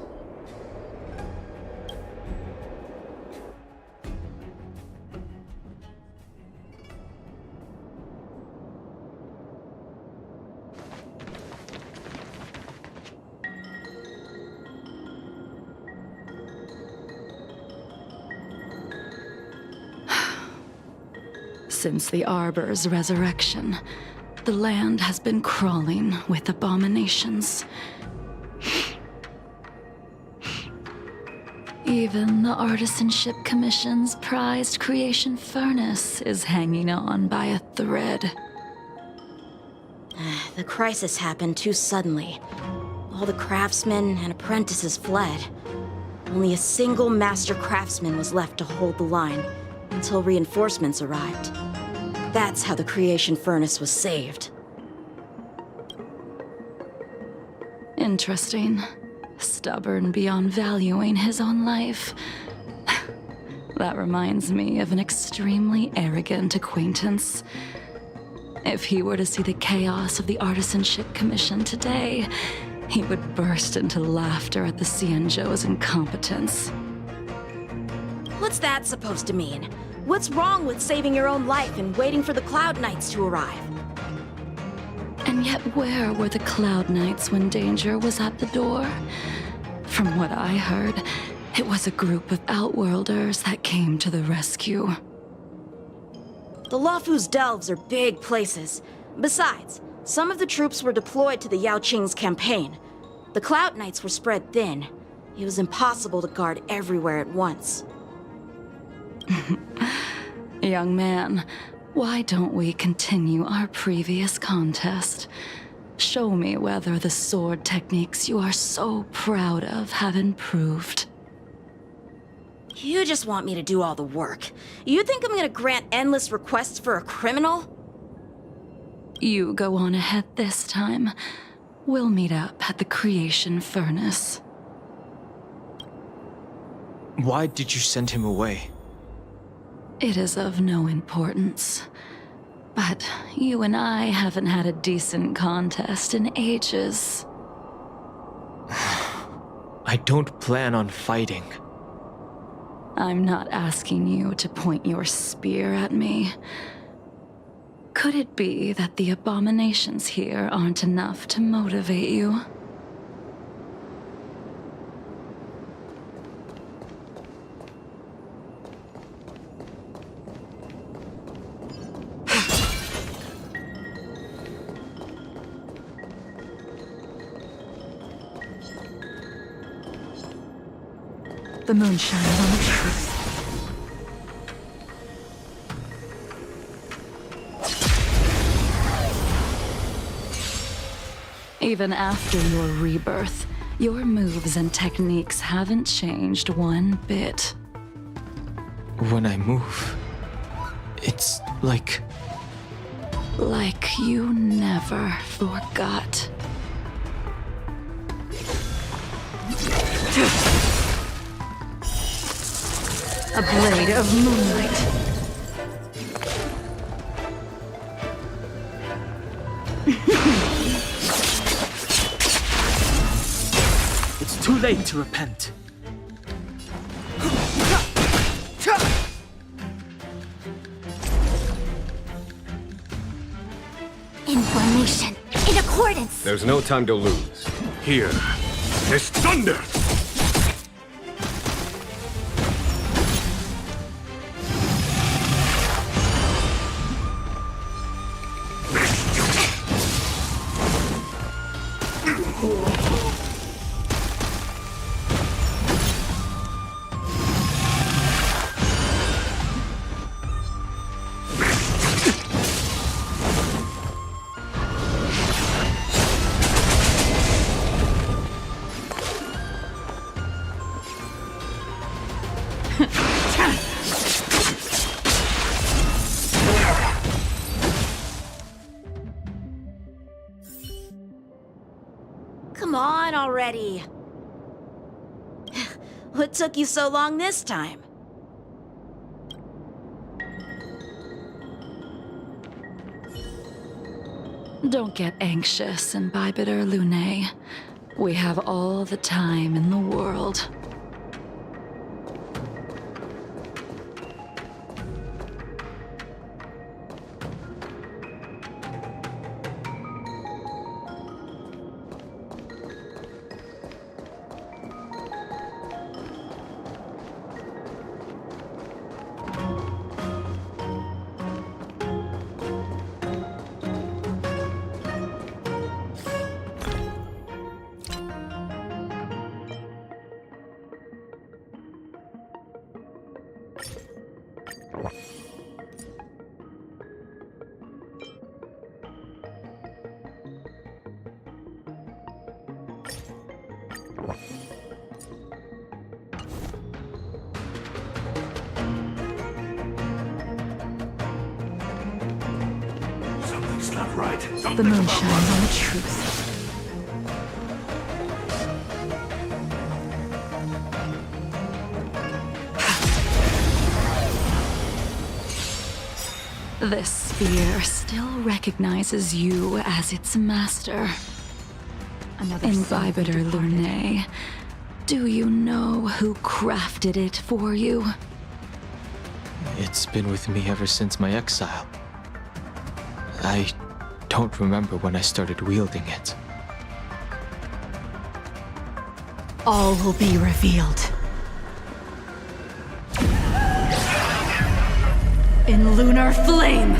[SPEAKER 6] Since the Arbor's resurrection, the land has been crawling with abominations. Even the Artisanship Commission's prized creation furnace is hanging on by a thread.
[SPEAKER 8] The crisis happened too suddenly. All the craftsmen and apprentices fled. Only a single master craftsman was left to hold the line until reinforcements arrived. That's how the creation furnace was saved.
[SPEAKER 6] Interesting. Stubborn beyond valuing his own life. That reminds me of an extremely arrogant acquaintance. If he were to see the chaos of the Artisanship Commission today, he would burst into laughter at the Xianzhou's incompetence.
[SPEAKER 8] What's that supposed to mean? What's wrong with saving your own life and waiting for the Cloud Knights to arrive?
[SPEAKER 6] And yet where were the Cloud Knights when danger was at the door? From what I heard, it was a group of Outworlders that came to the rescue.
[SPEAKER 8] The Luofu's delves are big places. Besides, some of the troops were deployed to the Yao Qing's campaign. The Cloud Knights were spread thin. It was impossible to guard everywhere at once.
[SPEAKER 6] Young man, why don't we continue our previous contest? Show me whether the sword techniques you are so proud of have improved.
[SPEAKER 8] You just want me to do all the work. You think I'm gonna grant endless requests for a criminal?
[SPEAKER 6] You go on ahead this time. We'll meet up at the creation furnace.
[SPEAKER 7] Why did you send him away?
[SPEAKER 6] It is of no importance. But you and I haven't had a decent contest in ages.
[SPEAKER 7] I don't plan on fighting.
[SPEAKER 6] I'm not asking you to point your spear at me. Could it be that the abominations here aren't enough to motivate you? The moon shines on the truth. Even after your rebirth, your moves and techniques haven't changed one bit.
[SPEAKER 7] When I move, it's like...
[SPEAKER 6] Like you never forgot.
[SPEAKER 8] A blade of moonlight.
[SPEAKER 12] It's too late to repent.
[SPEAKER 11] Information in accordance.
[SPEAKER 5] There's no time to lose. Here is thunder!
[SPEAKER 8] Come on already. What took you so long this time?
[SPEAKER 6] Don't get anxious, Imbibitor Lunae. We have all the time in the world.
[SPEAKER 10] Something's not right.
[SPEAKER 6] The moon shines on the truth. This sphere still recognizes you as its master. Imbibitor Lunae, do you know who crafted it for you?
[SPEAKER 7] It's been with me ever since my exile. I don't remember when I started wielding it.
[SPEAKER 6] All will be revealed. In lunar flame!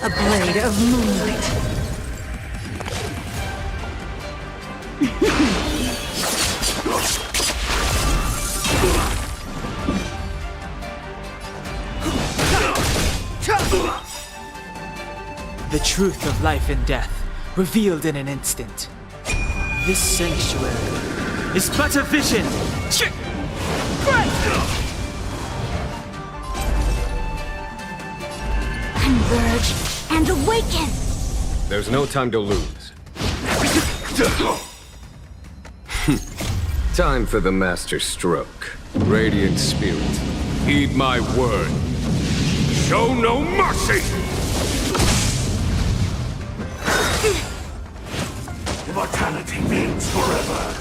[SPEAKER 6] A blade of moonlight.
[SPEAKER 12] The truth of life and death, revealed in an instant. This sanctuary is but a vision.
[SPEAKER 11] Converge and awaken.
[SPEAKER 5] There's no time to lose. Time for the master stroke. Radiant spirit, heed my word. Show no mercy!
[SPEAKER 10] Immortality means forever.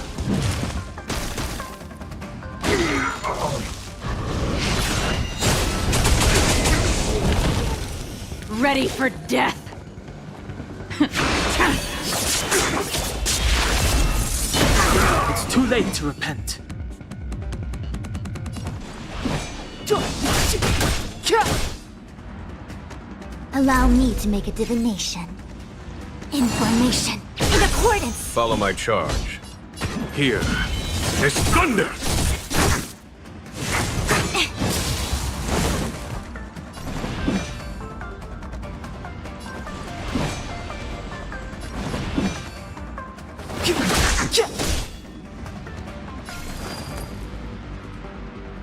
[SPEAKER 6] Ready for death!
[SPEAKER 12] It's too late to repent.
[SPEAKER 11] Allow me to make a divination. Information in accordance.
[SPEAKER 5] Follow my charge. Here is thunder!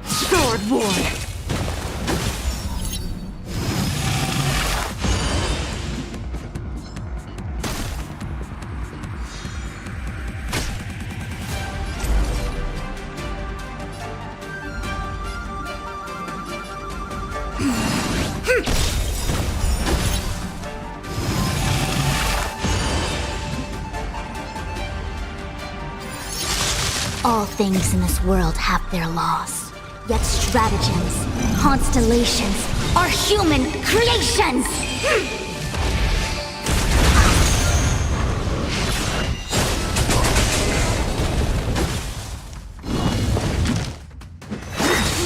[SPEAKER 6] Sword War!
[SPEAKER 11] All things in this world have their laws. Yet stratagems, constellations, are human creations!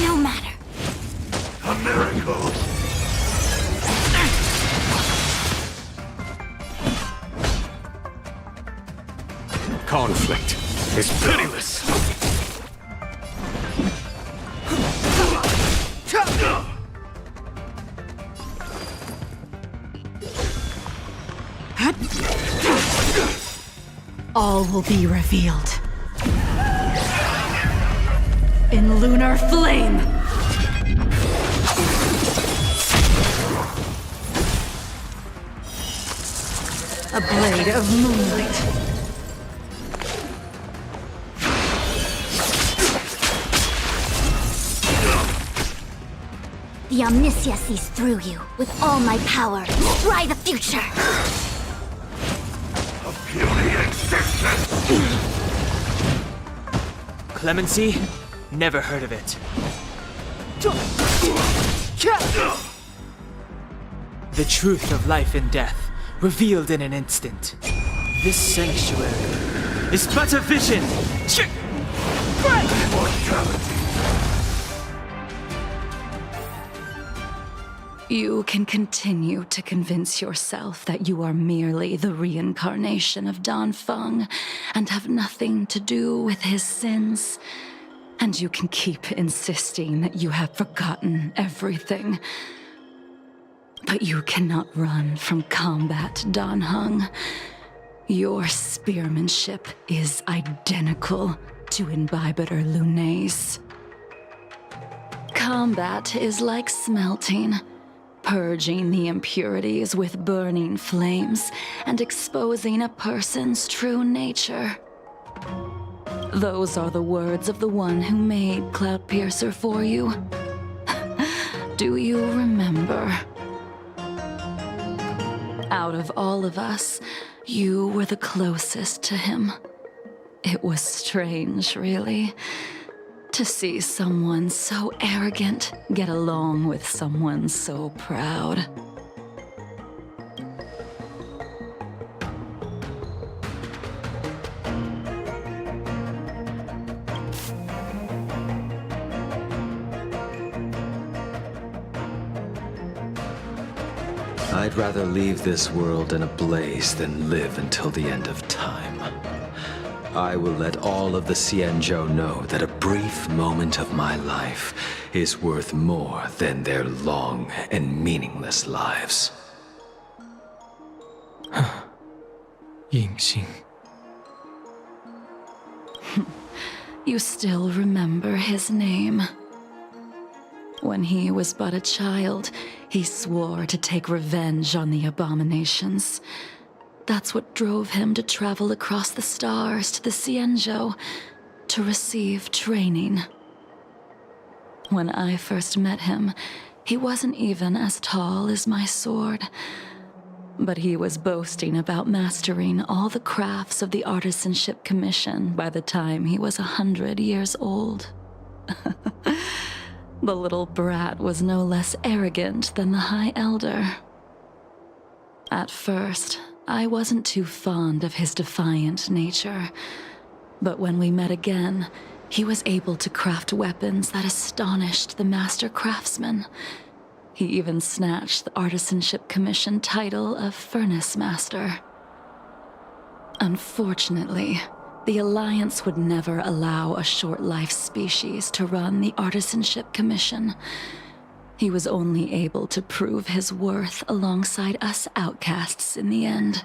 [SPEAKER 11] No matter.
[SPEAKER 10] A miracle!
[SPEAKER 5] Conflict is pitiless.
[SPEAKER 8] All will be revealed. In lunar flame! A blade of moonlight.
[SPEAKER 11] The Omniscia sees through you. With all my power, try the future!
[SPEAKER 10] A puny existence!
[SPEAKER 12] Clemency? Never heard of it. The truth of life and death, revealed in an instant. This sanctuary is but a vision!
[SPEAKER 10] Immortality!
[SPEAKER 8] You can continue to convince yourself that you are merely the reincarnation of Dan Feng and have nothing to do with his sins. And you can keep insisting that you have forgotten everything. But you cannot run from combat, Dan Heng. Your spearmanship is identical to Imbibitor Lunay's. Combat is like smelting. Purging the impurities with burning flames and exposing a person's true nature. Those are the words of the one who made Cloudpiercer for you. Do you remember? Out of all of us, you were the closest to him. It was strange, really. To see someone so arrogant get along with someone so proud.
[SPEAKER 13] I'd rather leave this world in a blaze than live until the end of time. I will let all of the Xianzhou know that a brief moment of my life is worth more than their long and meaningless lives.
[SPEAKER 7] Yingxing.
[SPEAKER 8] You still remember his name. When he was but a child, he swore to take revenge on the abominations. That's what drove him to travel across the stars to the Xianzhou to receive training. When I first met him, he wasn't even as tall as my sword. But he was boasting about mastering all the crafts of the Artisanship Commission by the time he was 100 years old. The little brat was no less arrogant than the High Elder. At first, I wasn't too fond of his defiant nature, but when we met again, he was able to craft weapons that astonished the master craftsman. He even snatched the Artisanship Commission title of Furnace Master. Unfortunately, the Alliance would never allow a short-life species to run the Artisanship Commission. He was only able to prove his worth alongside us outcasts in the end.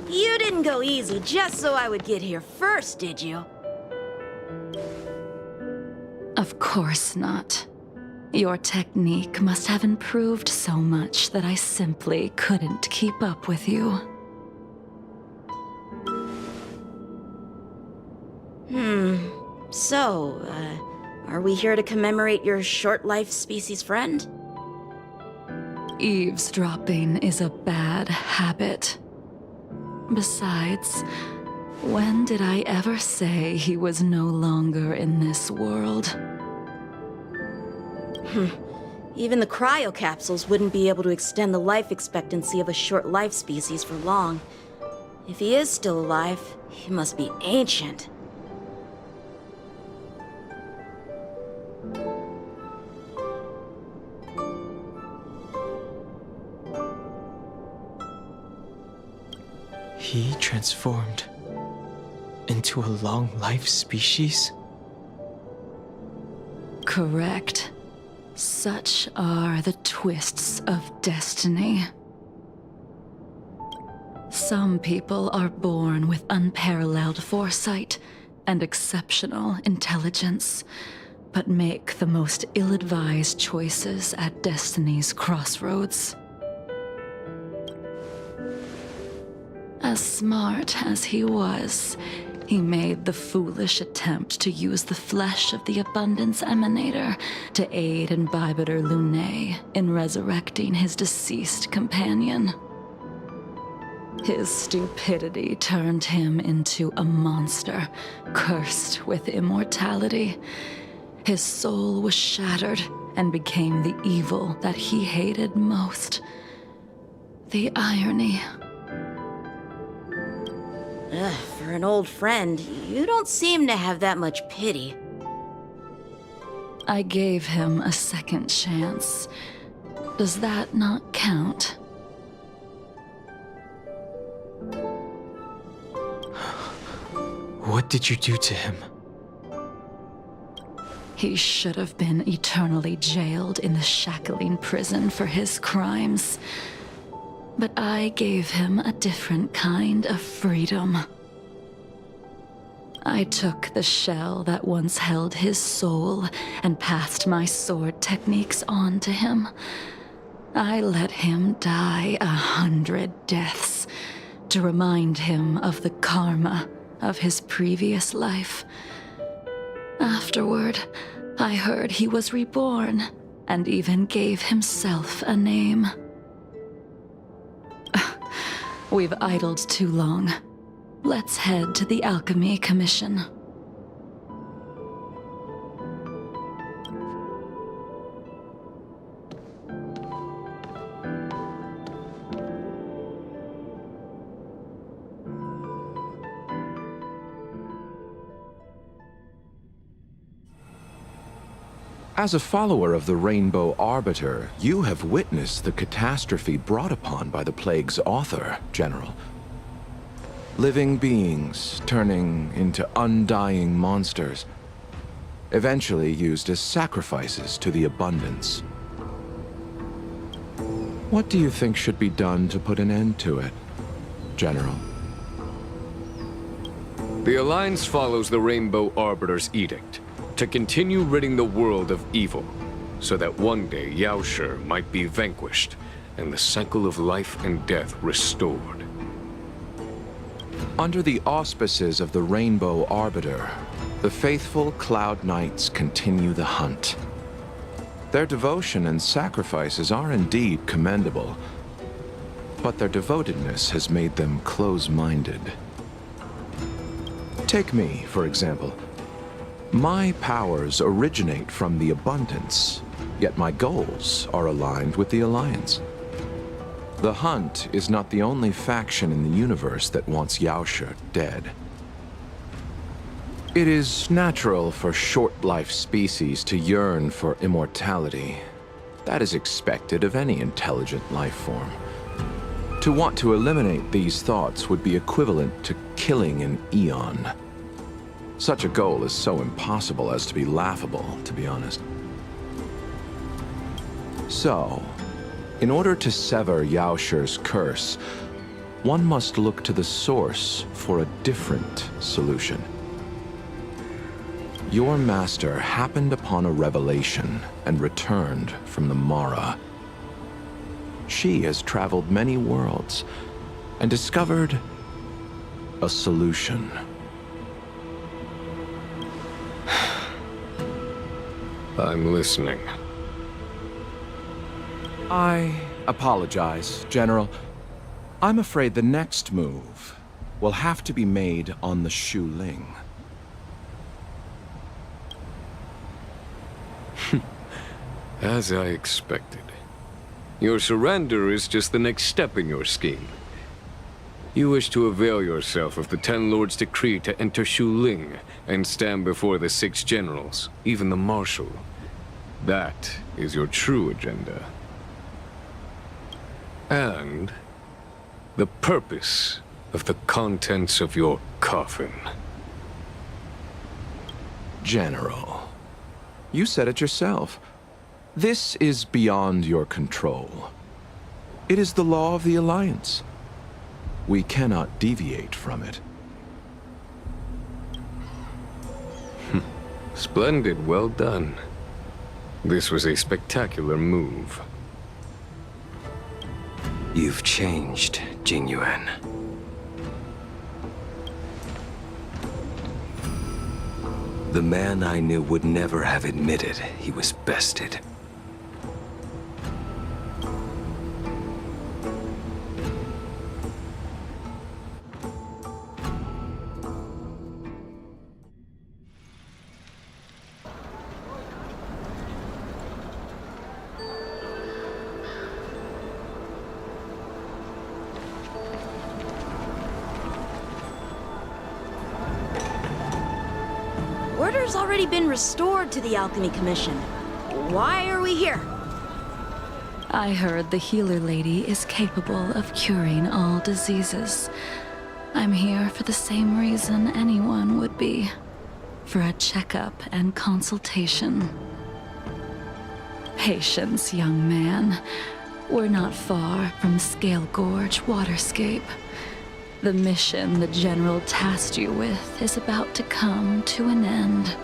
[SPEAKER 8] You didn't go easy just so I would get here first, did you?
[SPEAKER 3] Of course not.
[SPEAKER 14] Your technique must have improved so much that I simply couldn't keep up with you.
[SPEAKER 8] So, are we here to commemorate your short-life species friend?
[SPEAKER 14] Eavesdropping is a bad habit. Besides, when did I ever say he was no longer in this world?
[SPEAKER 8] Even the cryocapsules wouldn't be able to extend the life expectancy of a short-life species for long. If he is still alive, he must be ancient.
[SPEAKER 7] He transformed into a long-life species?
[SPEAKER 14] Correct. Such are the twists of destiny. Some people are born with unparalleled foresight and exceptional intelligence, but make the most ill-advised choices at destiny's crossroads. As smart as he was, he made the foolish attempt to use the flesh of the Abundance Emanator to aid Imbibitor Lunae in resurrecting his deceased companion. His stupidity turned him into a monster, cursed with immortality. His soul was shattered and became the evil that he hated most. The irony.
[SPEAKER 8] For an old friend, you don't seem to have that much pity.
[SPEAKER 14] I gave him a second chance. Does that not count?
[SPEAKER 7] What did you do to him?
[SPEAKER 14] He should have been eternally jailed in the shackling prison for his crimes. But I gave him a different kind of freedom. I took the shell that once held his soul and passed my sword techniques on to him. I let him die 100 deaths to remind him of the karma of his previous life. Afterward, I heard he was reborn and even gave himself a name. We've idled too long. Let's head to the Alchemy Commission.
[SPEAKER 10] As a follower of the Rainbow Arbiter, you have witnessed the catastrophe brought upon by the plague's author, General. Living beings turning into undying monsters, eventually used as sacrifices to the Abundance. What do you think should be done to put an end to it, General?
[SPEAKER 5] The Alliance follows the Rainbow Arbiter's edict to continue ridding the world of evil, so that one day Yaoshi might be vanquished and the cycle of life and death restored.
[SPEAKER 10] Under the auspices of the Rainbow Arbiter, the faithful Cloud Knights continue the hunt. Their devotion and sacrifices are indeed commendable, but their devotedness has made them close-minded. Take me, for example. My powers originate from the Abundance, yet my goals are aligned with the Alliance. The Hunt is not the only faction in the universe that wants Yaoshi dead. It is natural for short-life species to yearn for immortality. That is expected of any intelligent life form. To want to eliminate these thoughts would be equivalent to killing an eon. Such a goal is so impossible as to be laughable, to be honest. So, in order to sever Yaoshi's curse, one must look to the source for a different solution. your master happened upon a revelation and returned from the Mara. She has traveled many worlds and discovered a solution.
[SPEAKER 5] I'm listening.
[SPEAKER 10] I apologize, General. I'm afraid the next move will have to be made on the Shu Ling.
[SPEAKER 5] As I expected. Your surrender is just the next step in your scheme. You wish to avail yourself of the Ten Lords' decree to enter Shu Ling and stand before the 6 generals, even the Marshal. That is your true agenda. And the purpose of the contents of your coffin.
[SPEAKER 10] General, you said it yourself. This is beyond your control. It is the law of the Alliance. We cannot deviate from it.
[SPEAKER 5] Splendid, well done. This was a spectacular move.
[SPEAKER 13] You've changed, Jing Yuan. The man I knew would never have admitted he was bested.
[SPEAKER 8] Order's already been restored to the Alchemy Commission. Why are we here?
[SPEAKER 14] I heard the healer lady is capable of curing all diseases. I'm here for the same reason anyone would be. For a checkup and consultation. Patience, young man. We're not far from Scale Gorge Waterscape. The mission the General tasked you with is about to come to an end.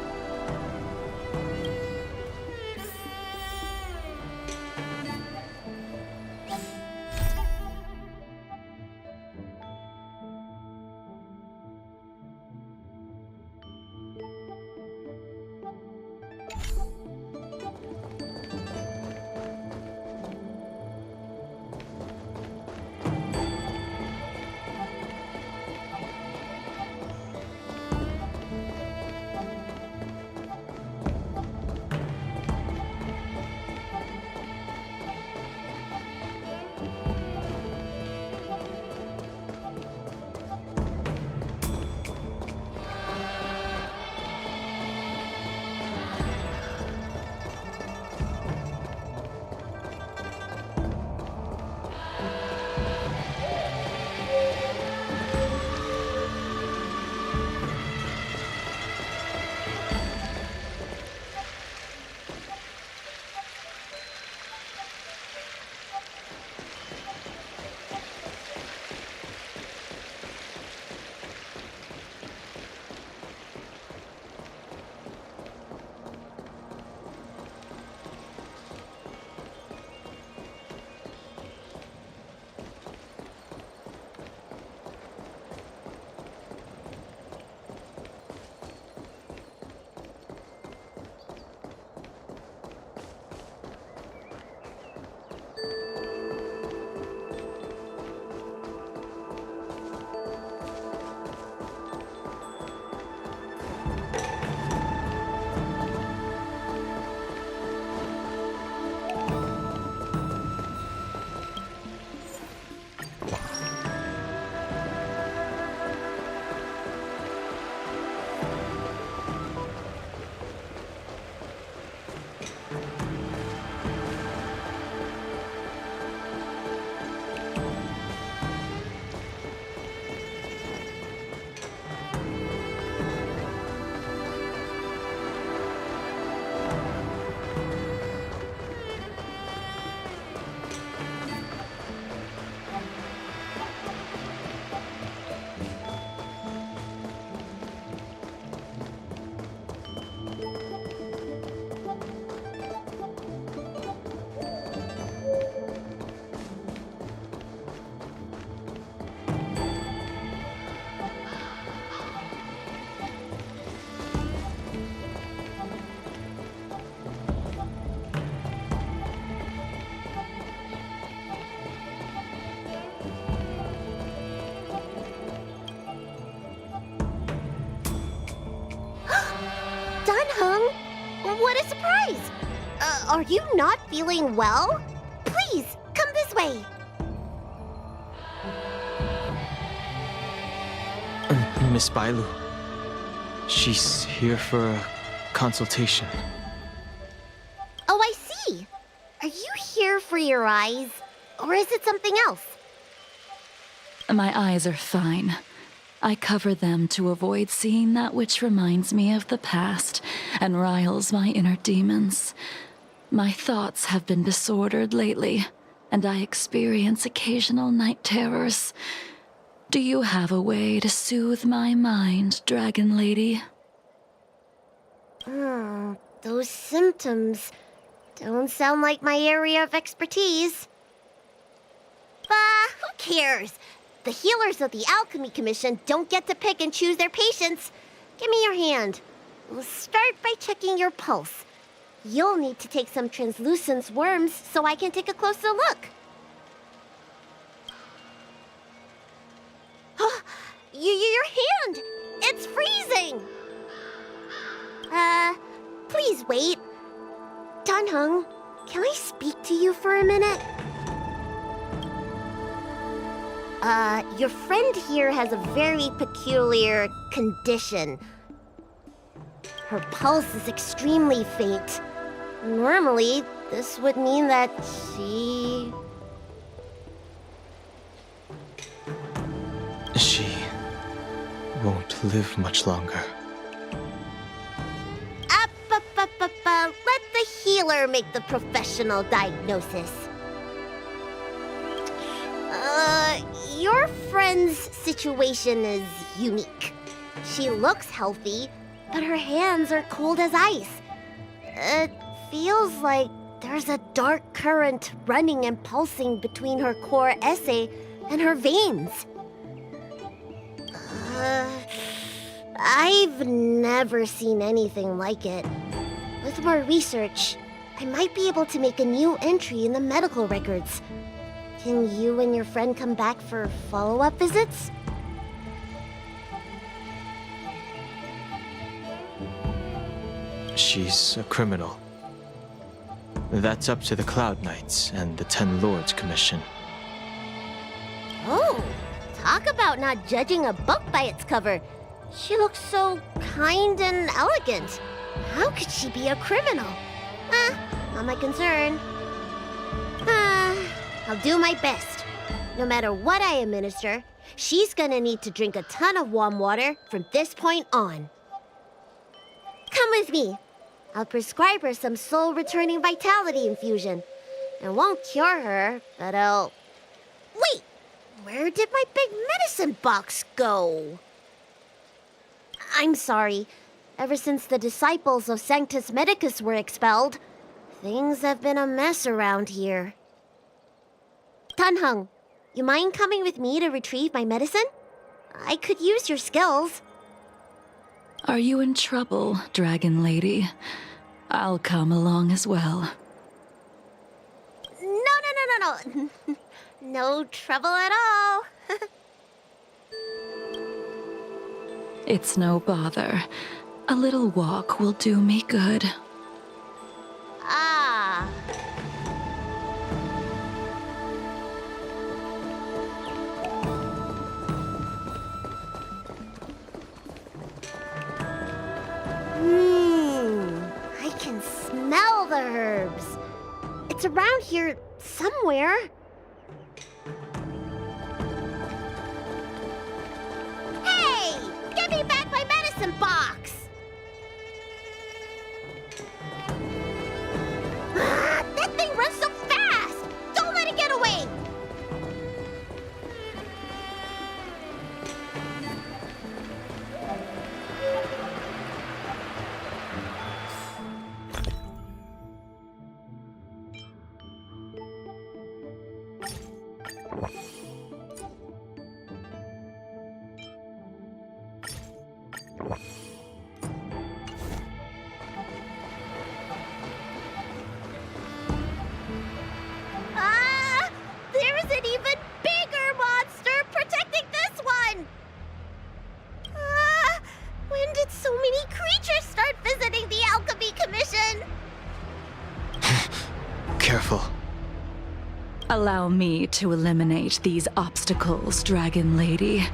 [SPEAKER 1] Are you not feeling well? Please, come this way.
[SPEAKER 7] Miss Bailu. She's here for a consultation.
[SPEAKER 1] Oh, I see. Are you here for your eyes? Or is it something else?
[SPEAKER 14] My eyes are fine. I cover them to avoid seeing that which reminds me of the past and riles my inner demons. My thoughts have been disordered lately, and I experience occasional night terrors. Do you have a way to soothe my mind, Dragon Lady?
[SPEAKER 1] Those symptoms don't sound like my area of expertise. Who cares? The healers of the Alchemy Commission don't get to pick and choose their patients. Give me your hand. We'll start by checking your pulse. You'll need to take some translucent worms so I can take a closer look. Your hand! It's freezing! Please wait. Danheng, can I speak to you for a minute? Your friend here has a very peculiar condition. Her pulse is extremely faint. Normally, this would mean that she
[SPEAKER 7] won't live much longer.
[SPEAKER 1] Let the healer make the professional diagnosis. Your friend's situation is unique. She looks healthy, but her hands are cold as ice. It feels like there's a dark current running and pulsing between her core esse and her veins. I've never seen anything like it. With more research, I might be able to make a new entry in the medical records. Can you and your friend come back for follow-up visits?
[SPEAKER 7] She's a criminal. That's up to the Cloud Knights and the Ten Lords Commission.
[SPEAKER 1] Oh, talk about not judging a book by its cover. She looks so kind and elegant. How could she be a criminal? Not my concern. I'll do my best. No matter what I administer, she's gonna need to drink a ton of warm water from this point on. Come with me. I'll prescribe her some soul-returning vitality infusion. It won't cure her, but I'll... Wait! Where did my big medicine box go? I'm sorry. Ever since the disciples of Sanctus Medicus were expelled, things have been a mess around here. Danheng, you mind coming with me to retrieve my medicine? I could use your skills.
[SPEAKER 14] Are you in trouble, Dragon Lady? I'll come along as well.
[SPEAKER 1] No. No trouble at all.
[SPEAKER 14] It's no bother. A little walk will do me good.
[SPEAKER 1] I can smell the herbs. It's around here somewhere. Hey! Give me back my medicine box! That thing runs so fast! Don't let it get away! There's an even bigger monster protecting this one! When did so many creatures start visiting the Alchemy Commission?
[SPEAKER 14] Allow me to eliminate these obstacles, Dragon Lady.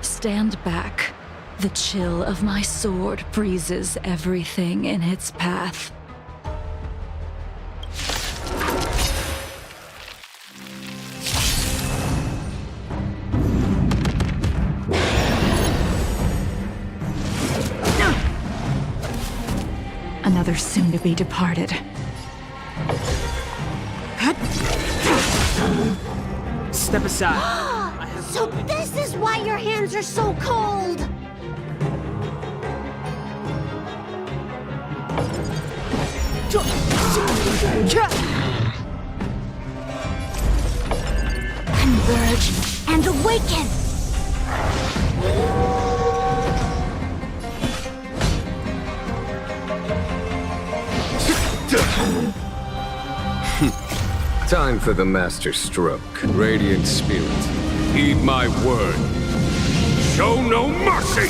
[SPEAKER 14] Stand back. The chill of my sword freezes everything in its path. Another soon-to-be departed.
[SPEAKER 12] Step aside.
[SPEAKER 1] So this is why your hands are so cold!
[SPEAKER 11] Converge and awaken!
[SPEAKER 5] Time for the master stroke. Radiant spirit, heed my word. Show no mercy!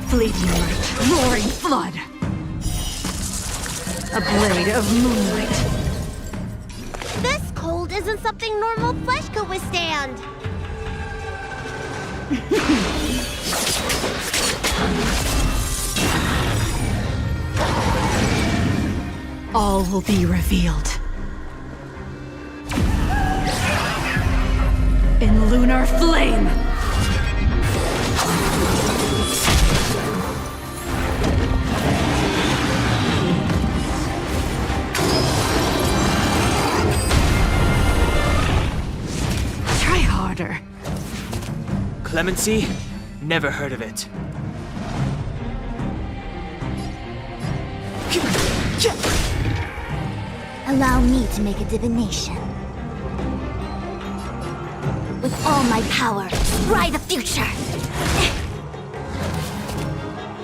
[SPEAKER 14] Fleeting light, roaring flood. A blade of moonlight.
[SPEAKER 1] This cold isn't something normal flesh could withstand.
[SPEAKER 14] All will be revealed. In lunar flame! Try harder.
[SPEAKER 12] Clemency? Never heard of it.
[SPEAKER 11] Allow me to make a divination. With all my power, scry the future!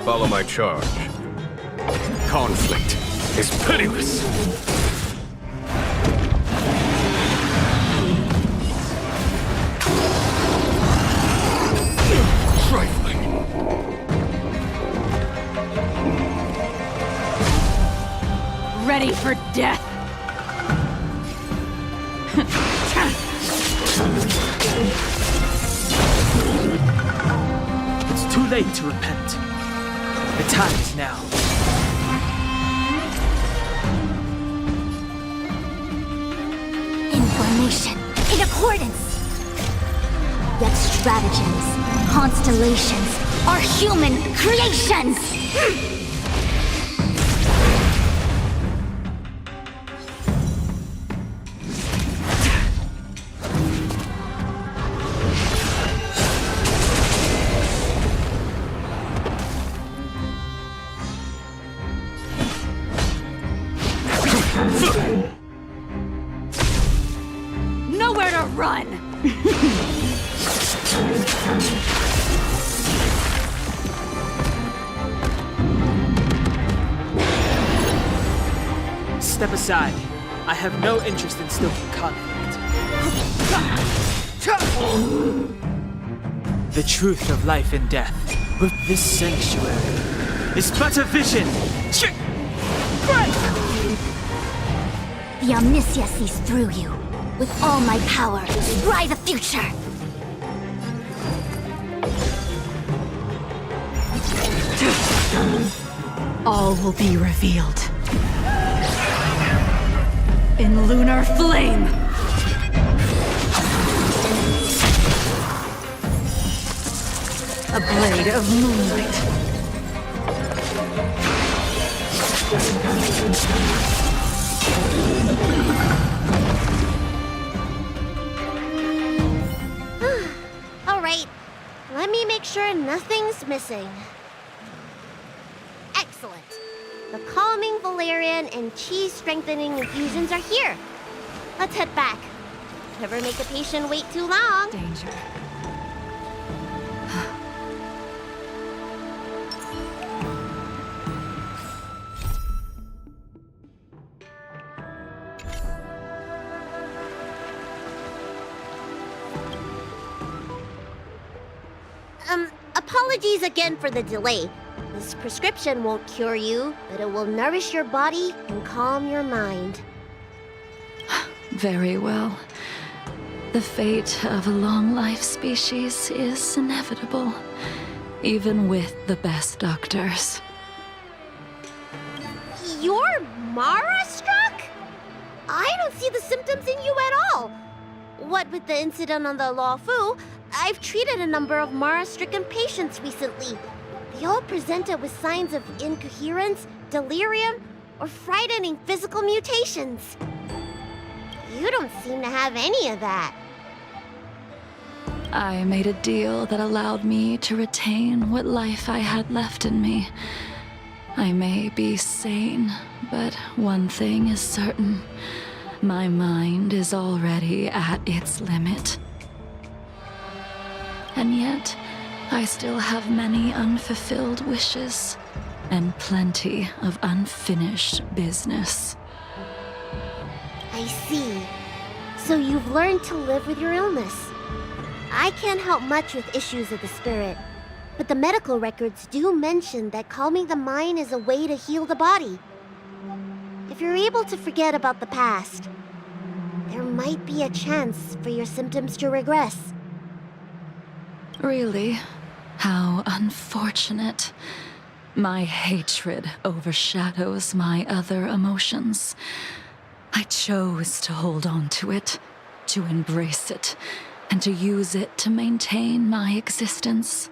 [SPEAKER 5] Follow my charge. Conflict is pitiless. Trifling.
[SPEAKER 14] Ready for death.
[SPEAKER 12] It's too late to repent. The time is now.
[SPEAKER 11] Information in accordance. Yet stratagems, constellations are human creations!
[SPEAKER 14] Nowhere to run!
[SPEAKER 12] Step aside. I have no interest in stoking conflict. The truth of life and death. With this sanctuary is but a vision.
[SPEAKER 11] The Omniscia sees through you. With all my power, scry the future!
[SPEAKER 14] All will be revealed. In lunar flame! A blade of moonlight.
[SPEAKER 1] All right, let me make sure nothing's missing. Excellent. The calming valerian and chi-strengthening infusions are here. Let's head back. Never make a patient wait too long.
[SPEAKER 14] Danger.
[SPEAKER 1] Apologies again for the delay. This prescription won't cure you, but it will nourish your body and calm your mind.
[SPEAKER 14] Very well. The fate of a long-life species is inevitable, even with the best doctors.
[SPEAKER 1] You're Mara-struck? I don't see the symptoms in you at all. What with the incident on the Law Fu, I've treated a number of Mara-stricken patients recently. They all presented with signs of incoherence, delirium, or frightening physical mutations. You don't seem to have any of that.
[SPEAKER 14] I made a deal that allowed me to retain what life I had left in me. I may be sane, but one thing is certain. My mind is already at its limit. And yet, I still have many unfulfilled wishes, and plenty of unfinished business.
[SPEAKER 1] I see. So you've learned to live with your illness. I can't help much with issues of the spirit, but the medical records do mention that calming the mind is a way to heal the body. If you're able to forget about the past, there might be a chance for your symptoms to regress.
[SPEAKER 14] Really? How unfortunate. My hatred overshadows my other emotions. I chose to hold on to it, to embrace it, and to use it to maintain my existence.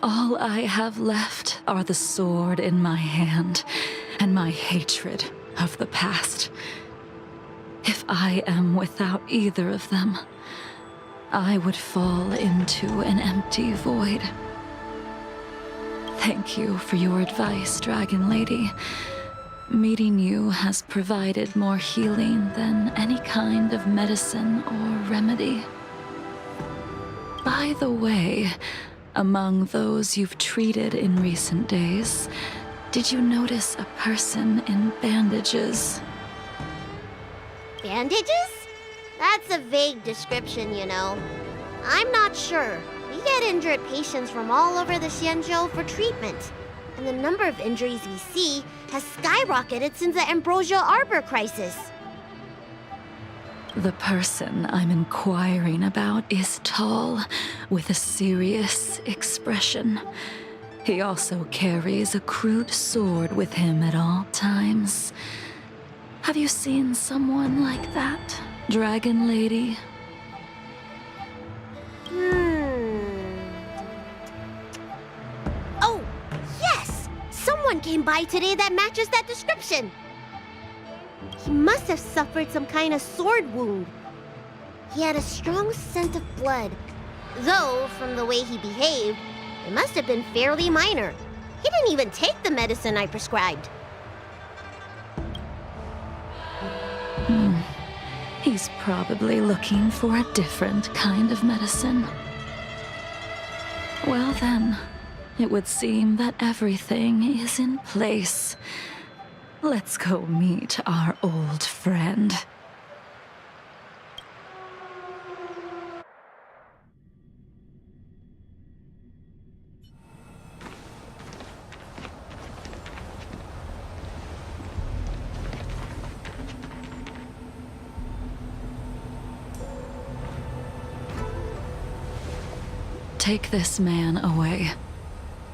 [SPEAKER 14] All I have left are the sword in my hand and my hatred of the past. If I am without either of them, I would fall into an empty void. Thank you for your advice, Dragon Lady. Meeting you has provided more healing than any kind of medicine or remedy. By the way, among those you've treated in recent days, did you notice a person in bandages?
[SPEAKER 1] Bandages? That's a vague description, you know. I'm not sure. We get injured patients from all over the Xianzhou for treatment. And the number of injuries we see has skyrocketed since the Ambrosial Arbor crisis.
[SPEAKER 14] The person I'm inquiring about is tall, with a serious expression. He also carries a crude sword with him at all times. Have you seen someone like that, Dragon Lady?
[SPEAKER 1] Oh, yes! Someone came by today that matches that description. He must have suffered some kind of sword wound. He had a strong scent of blood, though from the way he behaved, it must have been fairly minor. He didn't even take the medicine I prescribed.
[SPEAKER 14] He's probably looking for a different kind of medicine. Well then, it would seem that everything is in place. Let's go meet our old friend. Take this man away.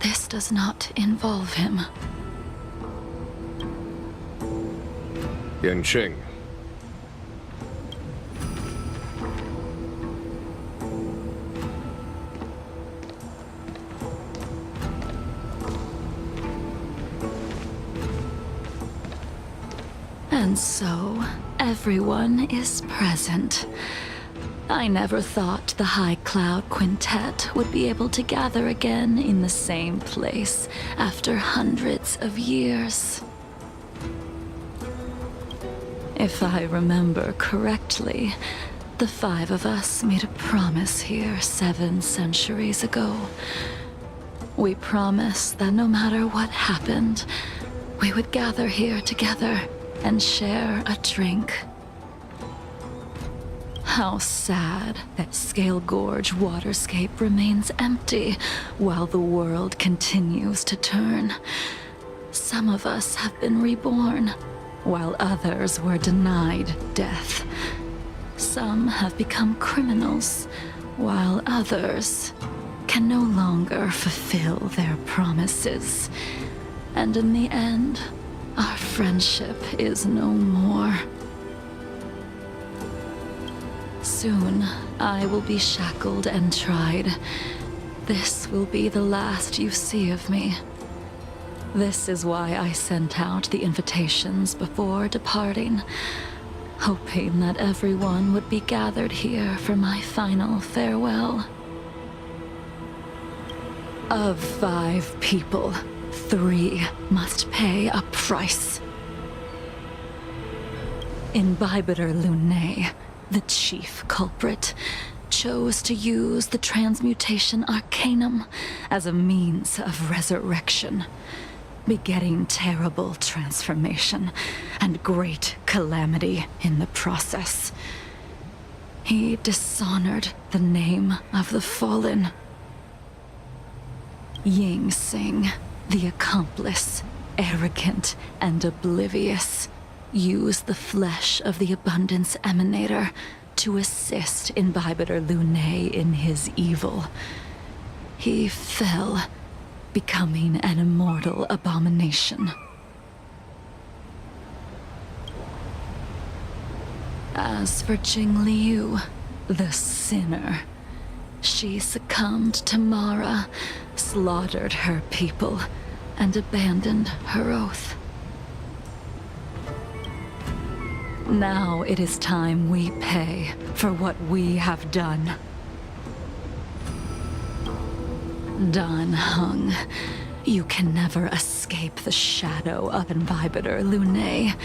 [SPEAKER 14] This does not involve him.
[SPEAKER 5] Yanqing.
[SPEAKER 14] And so, everyone is present. I never thought the High Cloud Quintet would be able to gather again in the same place after hundreds of years. If I remember correctly, the five of us made a promise here 7 centuries ago. We promised that no matter what happened, we would gather here together and share a drink. How sad that Scale Gorge waterscape remains empty while the world continues to turn. Some of us have been reborn, while others were denied death. Some have become criminals, while others can no longer fulfill their promises. And in the end, our friendship is no more. Soon, I will be shackled and tried. This will be the last you see of me. This is why I sent out the invitations before departing, hoping that everyone would be gathered here for my final farewell. Of 5 people, 3 must pay a price. Imbibitor Lunae, the chief culprit, chose to use the transmutation arcanum as a means of resurrection, begetting terrible transformation and great calamity in the process. He dishonored the name of the fallen. Ying Sing, the accomplice, arrogant and oblivious, used the flesh of the Abundance Emanator to assist Imbibitor Lunae in his evil. He fell, becoming an immortal abomination. As for Jing Liu, the sinner, she succumbed to Mara, slaughtered her people, and abandoned her oath. Now it is time we pay for what we have done. Dan Heng, you can never escape the shadow of Imbibitor Lunae.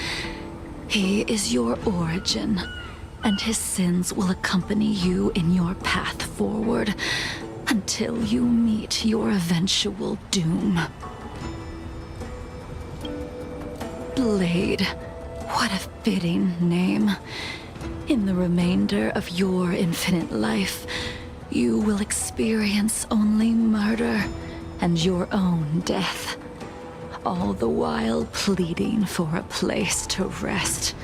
[SPEAKER 14] He is your origin, and his sins will accompany you in your path forward until you meet your eventual doom. Blade, what a fitting name. In the remainder of your infinite life, you will experience only murder and your own death, all the while pleading for a place to rest.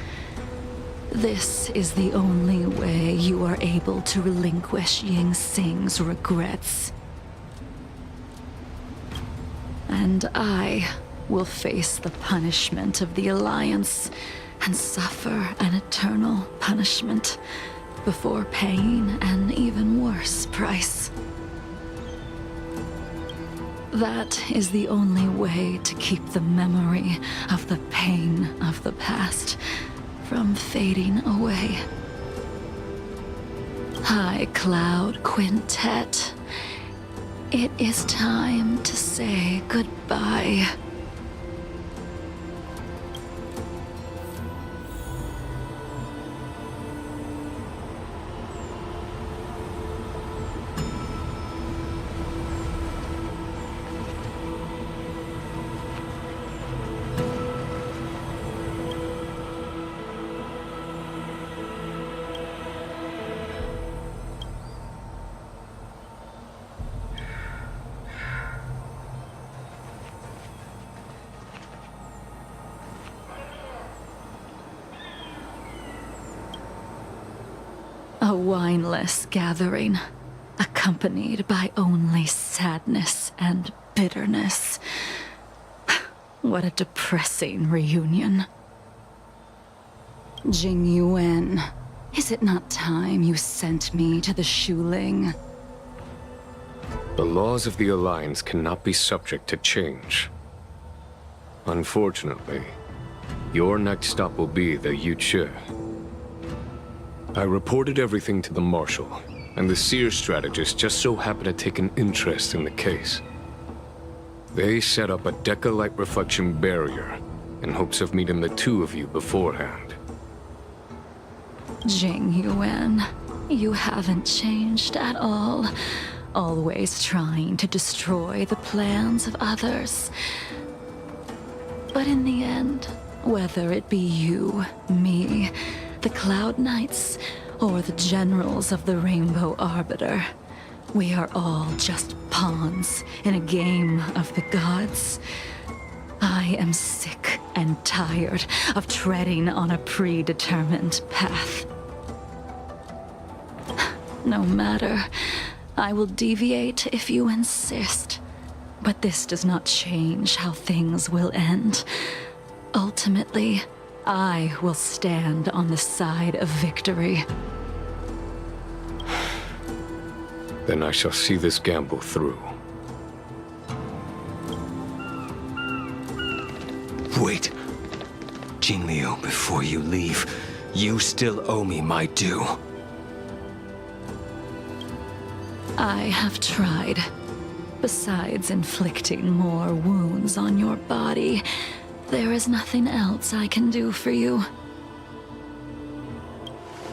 [SPEAKER 14] This is the only way you are able to relinquish Ying Sing's regrets. And I will face the punishment of the Alliance and suffer an eternal punishment before paying an even worse price. That is the only way to keep the memory of the pain of the past from fading away. High Cloud Quintet, it is time to say goodbye. A wineless gathering, accompanied by only sadness and bitterness. What a depressing reunion. Jing Yuan, is it not time you sent me to the Shuling?
[SPEAKER 5] The laws of the Alliance cannot be subject to change. Unfortunately, your next stop will be the Yuchi. I reported everything to the Marshal, and the Seer strategist just so happened to take an interest in the case. They set up a Deca-light reflection barrier in hopes of meeting the 2 of you beforehand.
[SPEAKER 14] Jing Yuan, you haven't changed at all. Always trying to destroy the plans of others. But in the end, whether it be you, me, the Cloud Knights, or the generals of the Rainbow Arbiter. We are all just pawns in a game of the gods. I am sick and tired of treading on a predetermined path. No matter. I will deviate if you insist. But this does not change how things will end. Ultimately, I will stand on the side of victory.
[SPEAKER 5] Then I shall see this gamble through.
[SPEAKER 13] Wait. Jingliu, before you leave, you still owe me my due.
[SPEAKER 14] I have tried. Besides inflicting more wounds on your body, there is nothing else I can do for you.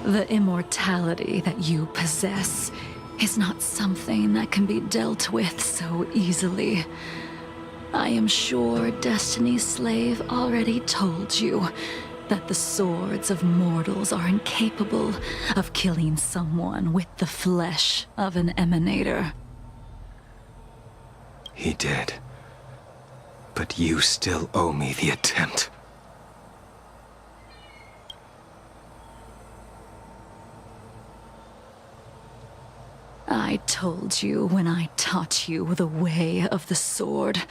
[SPEAKER 14] The immortality that you possess is not something that can be dealt with so easily. I am sure Destiny's Slave already told you that the swords of mortals are incapable of killing someone with the flesh of an emanator.
[SPEAKER 13] He did. But you still owe me the attempt.
[SPEAKER 14] I told you when I taught you the way of the sword.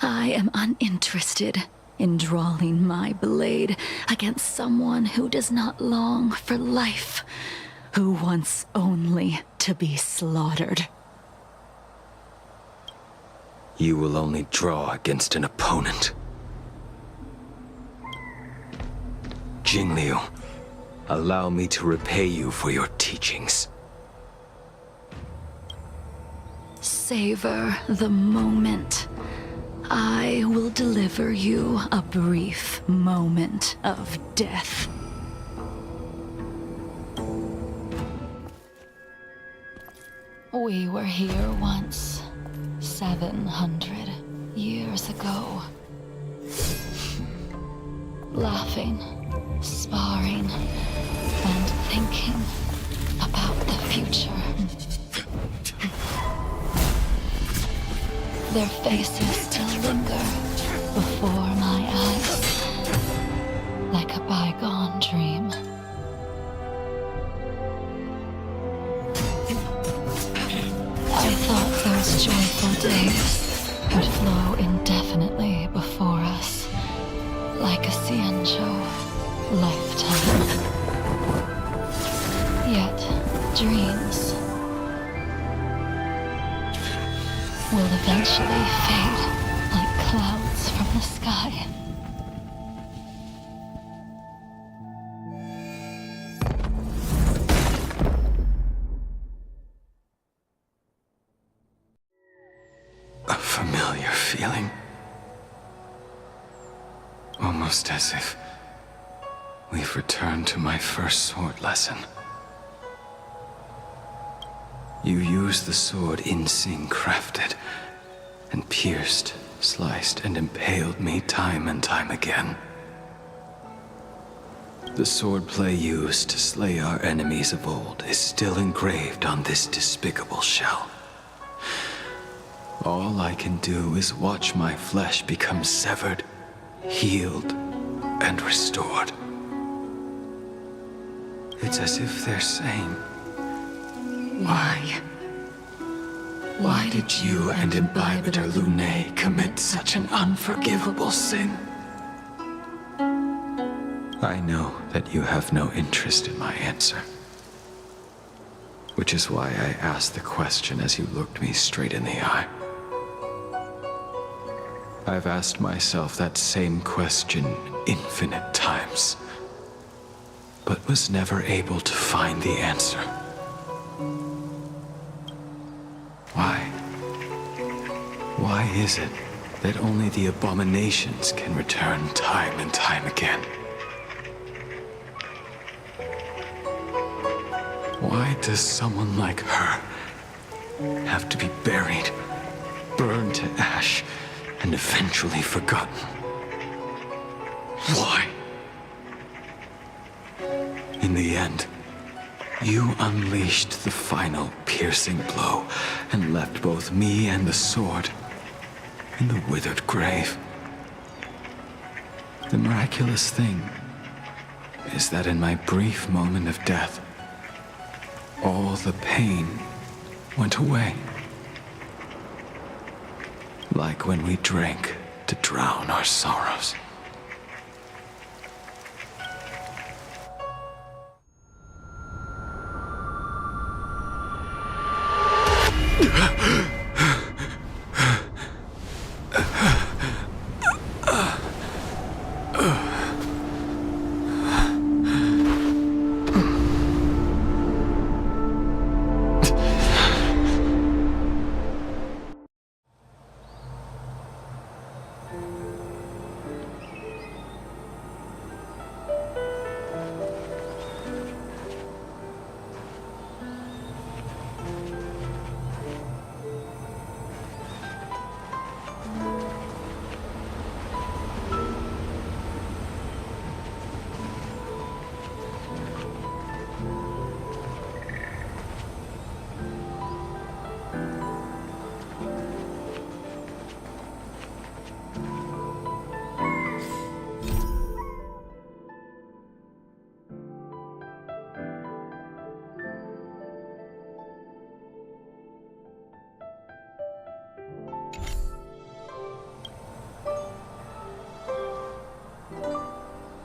[SPEAKER 14] I am uninterested in drawing my blade against someone who does not long for life, who wants only to be slaughtered.
[SPEAKER 13] You will only draw against an opponent. Jingliu, allow me to repay you for your teachings.
[SPEAKER 14] Savor the moment. I will deliver you a brief moment of death. We were here once, 700 years ago. Laughing, sparring, and thinking about the future. Their faces still linger before my eyes, like a bygone dream. I thought those joyful days would flow indefinitely before us, like a Cienjo lifetime. Yet, dreams will eventually fade like clouds from the sky.
[SPEAKER 13] A familiar feeling. Almost as if we've returned to my first sword lesson. You used the sword Insing crafted, and pierced, sliced, and impaled me time and time again. The swordplay used to slay our enemies of old is still engraved on this despicable shell. All I can do is watch my flesh become severed, healed, and restored. It's as if they're saying, Why did you and Imbibitor Lunae commit such an unforgivable sin? I know that you have no interest in my answer. Which is why I asked the question as you looked me straight in the eye. I've asked myself that same question infinite times, but was never able to find the answer. Why? Why is it that only the abominations can return time and time again? Why does someone like her have to be buried, burned to ash, and eventually forgotten? Why? In the end, You unleashed the final piercing blow and left both me and the sword in the withered grave. The miraculous thing is that in my brief moment of death, all the pain went away. Like when we drank to drown our sorrows.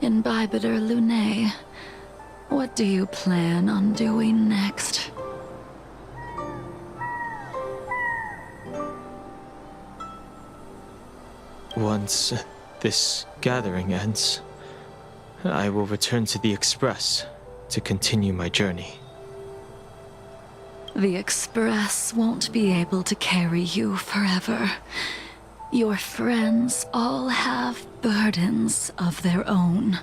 [SPEAKER 14] Imbibitor Lunae, what do you plan on doing next?
[SPEAKER 7] Once this gathering ends, I will return to the Express to continue my journey.
[SPEAKER 14] The Express won't be able to carry you forever. Your friends all have burdens of their own,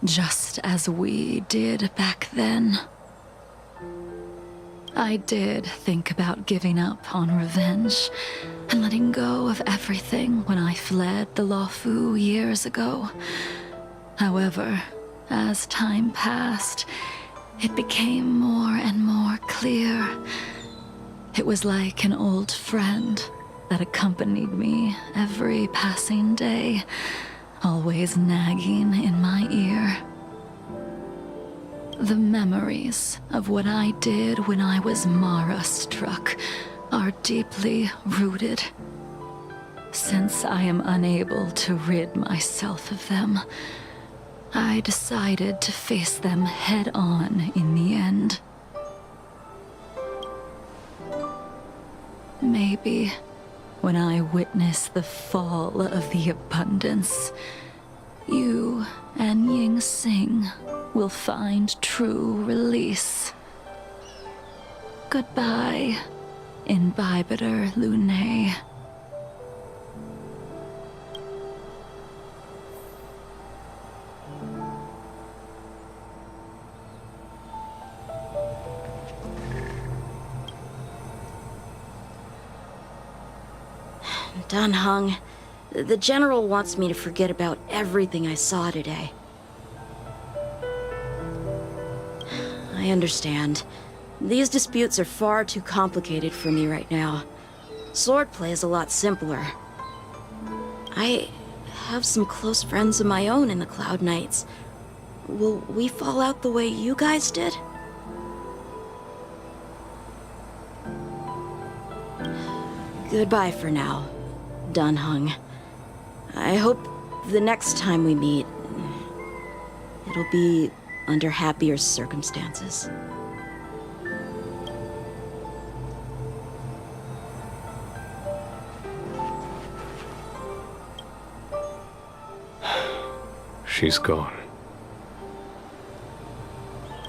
[SPEAKER 14] just as we did back then. I did think about giving up on revenge and letting go of everything when I fled the Luofu years ago. However, as time passed, it became more and more clear. It was like an old friend that accompanied me every passing day, always nagging in my ear. The memories of what I did when I was Mara-struck are deeply rooted. Since I am unable to rid myself of them, I decided to face them head-on in the end. Maybe when I witness the fall of the abundance, you and Ying Sing will find true release. Goodbye, Imbibitor Lunae.
[SPEAKER 8] Dan Heng, the General wants me to forget about everything I saw today. I understand. These disputes are far too complicated for me right now. Swordplay is a lot simpler. I have some close friends of my own in the Cloud Knights. Will we fall out the way you guys did? Goodbye for now, Dan Heng. I hope the next time we meet, it'll be under happier circumstances.
[SPEAKER 5] She's gone.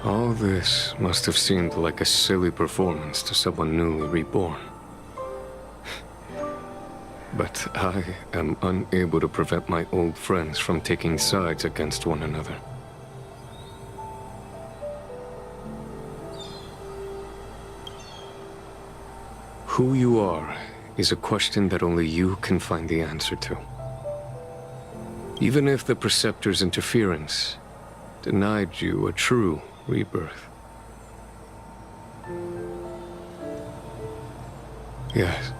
[SPEAKER 5] All this must have seemed like a silly performance to someone newly reborn. But I am unable to prevent my old friends from taking sides against one another. Who you are is a question that only you can find the answer to. Even if the Preceptor's interference denied you a true rebirth. Yes.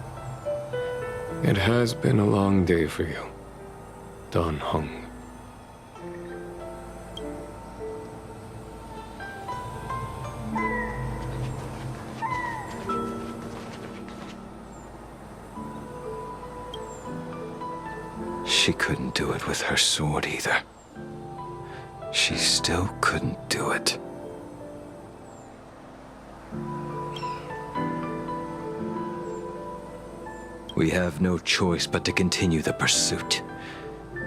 [SPEAKER 5] It has been a long day for you, Dan Heng.
[SPEAKER 13] She couldn't do it with her sword either. She still couldn't do it. We have no choice but to continue the pursuit.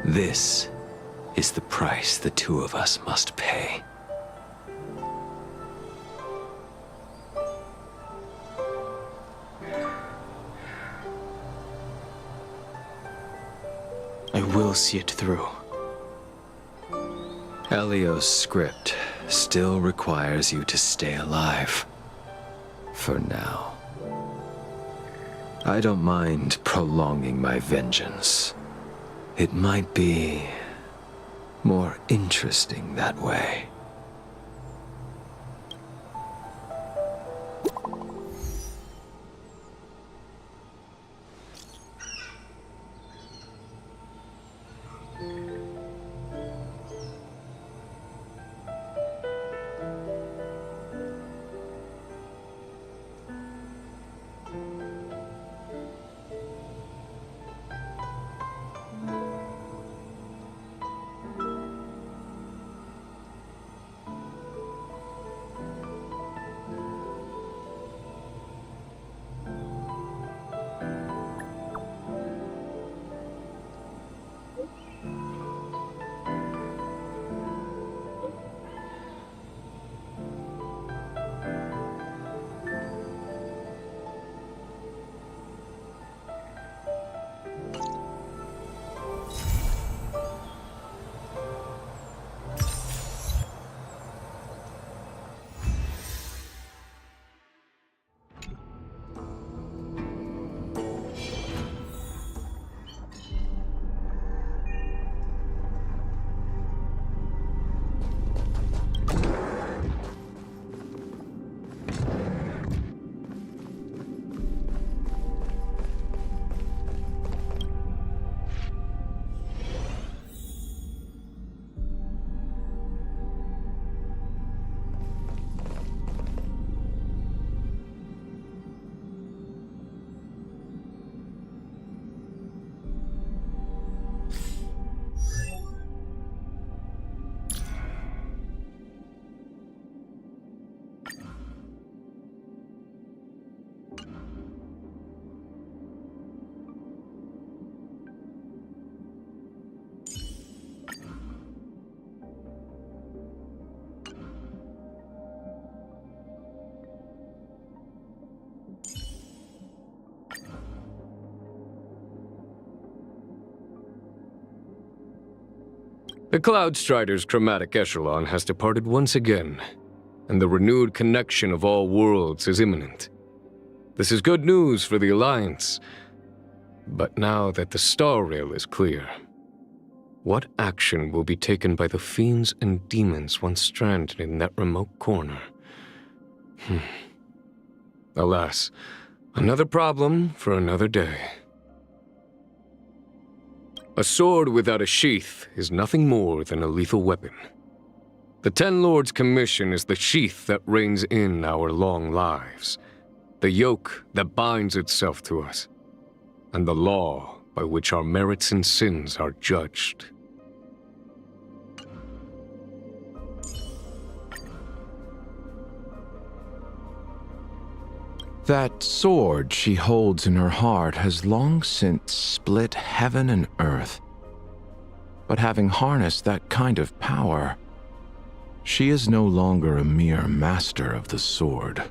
[SPEAKER 13] This is the price the two of us must pay.
[SPEAKER 7] I will see it through.
[SPEAKER 13] Elio's script still requires you to stay alive. For now. I don't mind prolonging my vengeance. It might be more interesting that way.
[SPEAKER 5] The Cloud Strider's chromatic echelon has departed once again, and the renewed connection of all worlds is imminent. This is good news for the Alliance, but now that the Star Rail is clear, what action will be taken by the fiends and demons once stranded in that remote corner? Alas, another problem for another day. A sword without a sheath is nothing more than a lethal weapon. The Ten Lords' commission is the sheath that reins in our long lives, the yoke that binds itself to us, and the law by which our merits and sins are judged.
[SPEAKER 10] That sword she holds in her heart has long since split heaven and earth. But having harnessed that kind of power, she is no longer a mere master of the sword.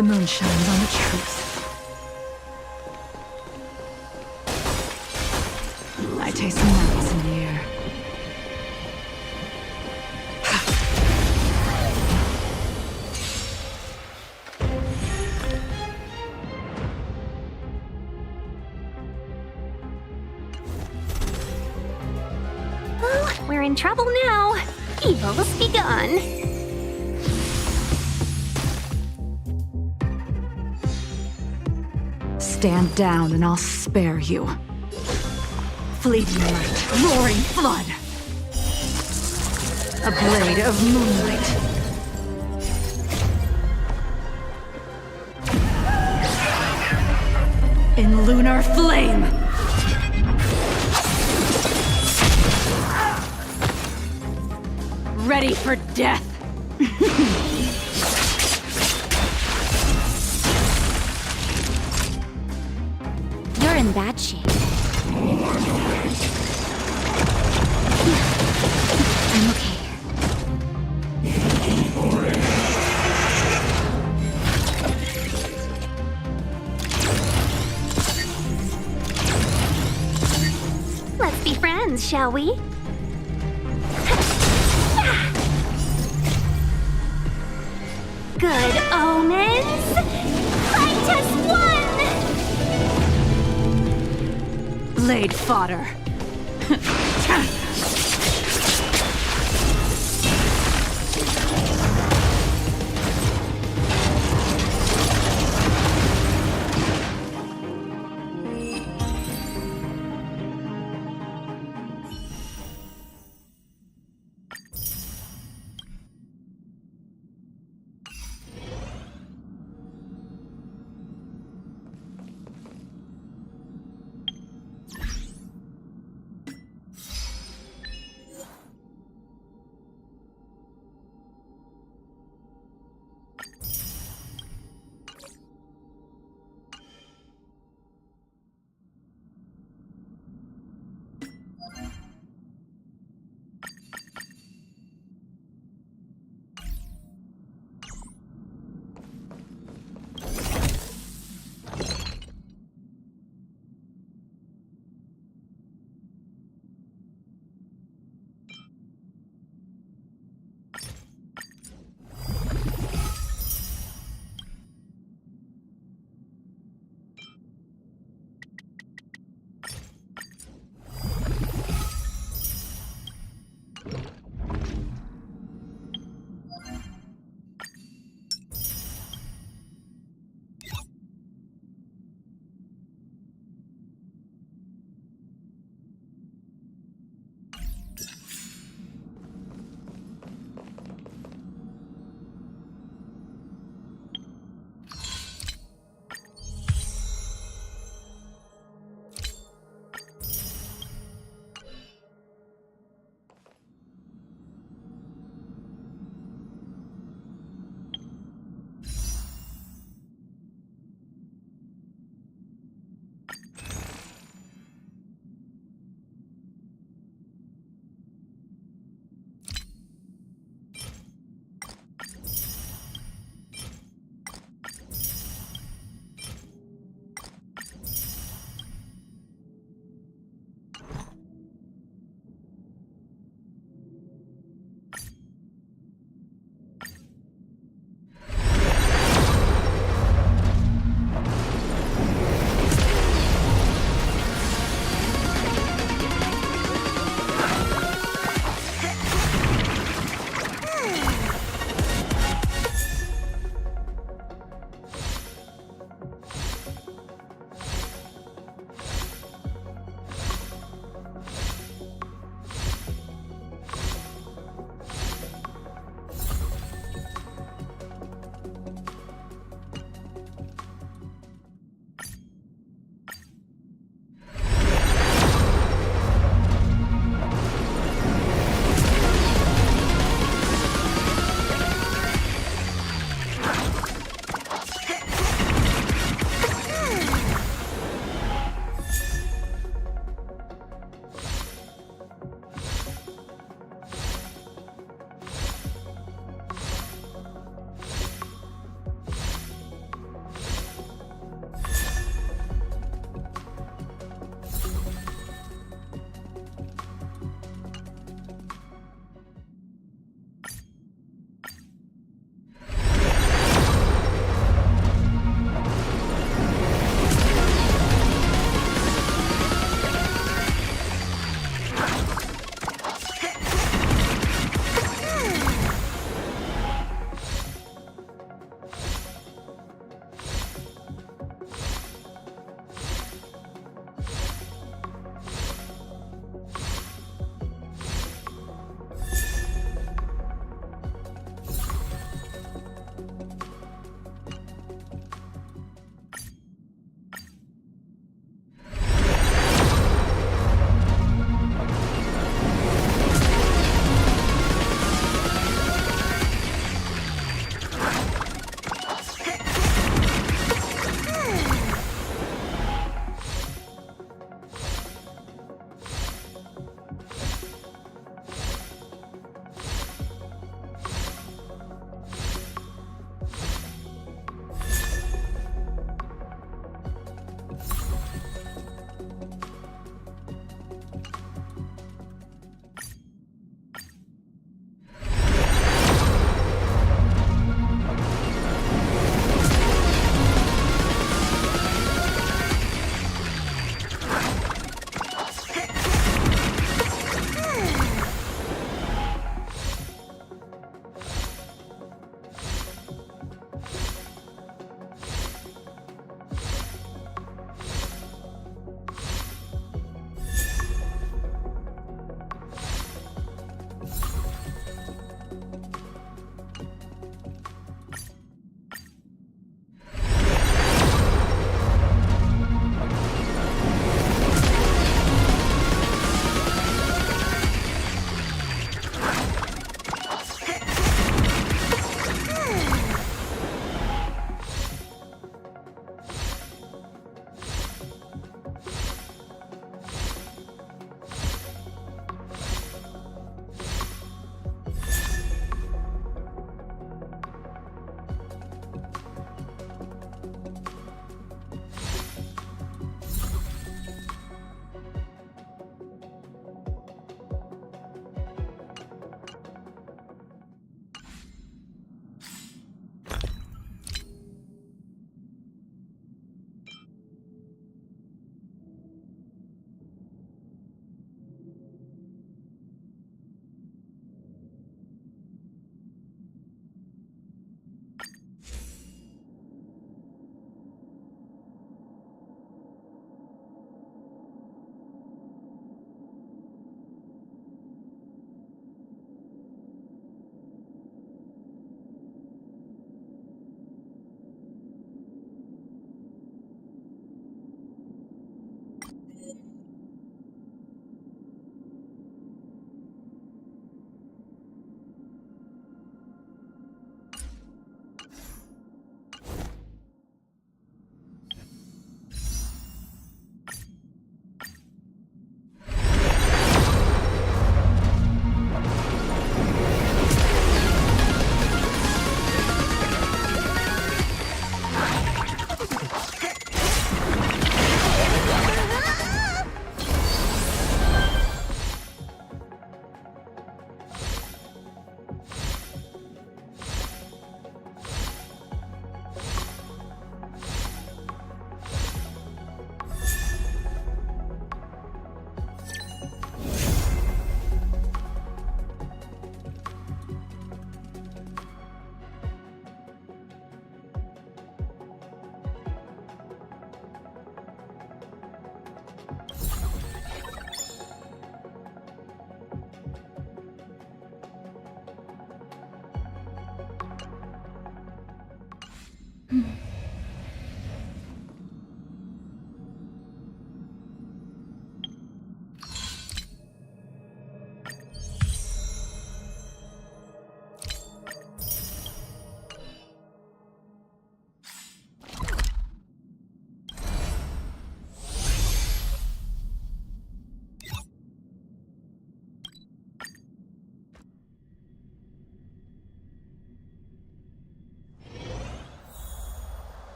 [SPEAKER 14] the moon shines on the truth. I taste some madness in the air.
[SPEAKER 11] Well, we're in trouble now. Evil's begun.
[SPEAKER 14] Stand down and I'll spare you. Fleeting light, roaring flood. A blade of moonlight. In lunar flame. Ready for death.
[SPEAKER 11] You're in bad shape. I'm okay. Let's be friends, shall we? Good omens! Fight as one!
[SPEAKER 14] Blade fodder.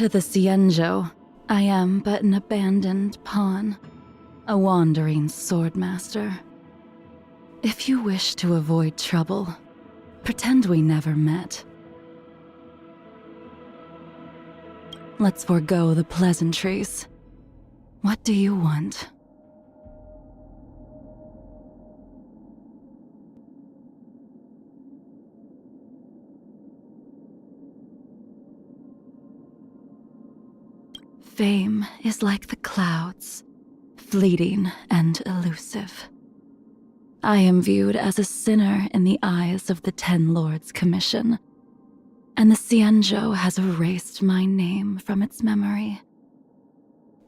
[SPEAKER 14] To the Cienjo, I am but an abandoned pawn, a wandering swordmaster. If you wish to avoid trouble, pretend we never met. Let's forego the pleasantries. What do you want? Fame is like the clouds, fleeting and elusive. I am viewed as a sinner in the eyes of the Ten Lords Commission, and the Cienjo has erased my name from its memory.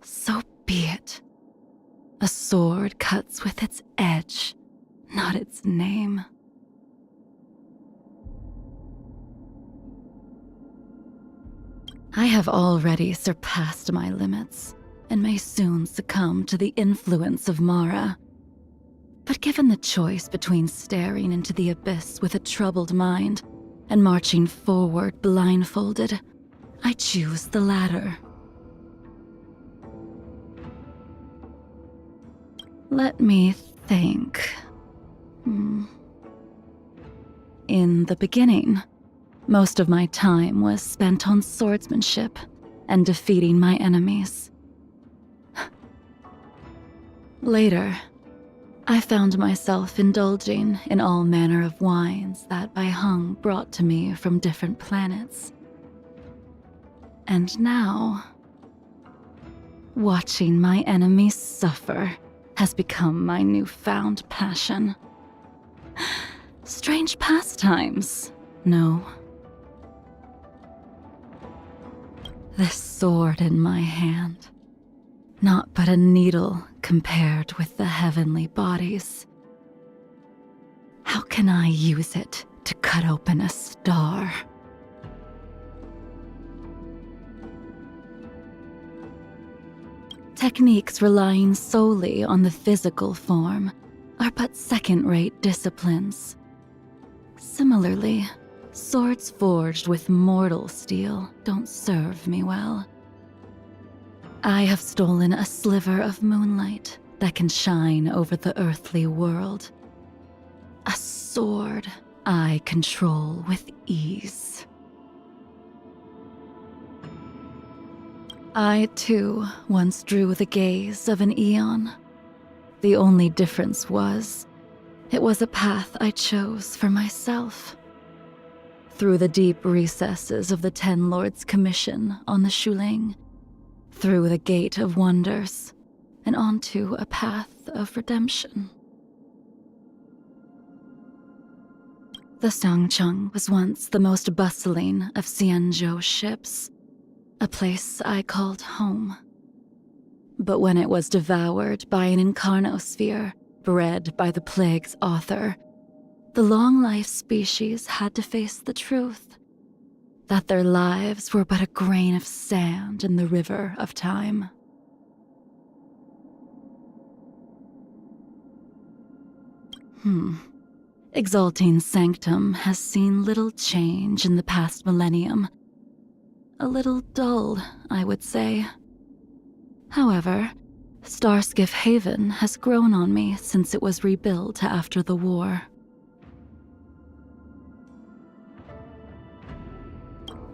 [SPEAKER 14] So be it. A sword cuts with its edge, not its name. I have already surpassed my limits, and may soon succumb to the influence of Mara. But given the choice between staring into the abyss with a troubled mind and marching forward blindfolded, I choose the latter. Let me think. In the beginning, most of my time was spent on swordsmanship and defeating my enemies. Later, I found myself indulging in all manner of wines that Baiheng brought to me from different planets. And now, watching my enemies suffer has become my newfound passion. Strange pastimes, no? This sword in my hand, not but a needle compared with the heavenly bodies. How can I use it to cut open a star? Techniques relying solely on the physical form are but second-rate disciplines. Similarly, swords forged with mortal steel don't serve me well. I have stolen a sliver of moonlight that can shine over the earthly world. A sword I control with ease. I, too, once drew the gaze of an eon. The only difference was, it was a path I chose for myself. Through the deep recesses of the Ten Lords Commission on the Shuling, through the Gate of Wonders, and onto a path of redemption. The Sangcheng was once the most bustling of Cienjo ships, a place I called home. But when it was devoured by an incarnosphere bred by the plague's author, the long-life species had to face the truth that their lives were but a grain of sand in the river of time. Exalting Sanctum has seen little change in the past millennium. A little dull, I would say. However, Starskiff Haven has grown on me since it was rebuilt after the war.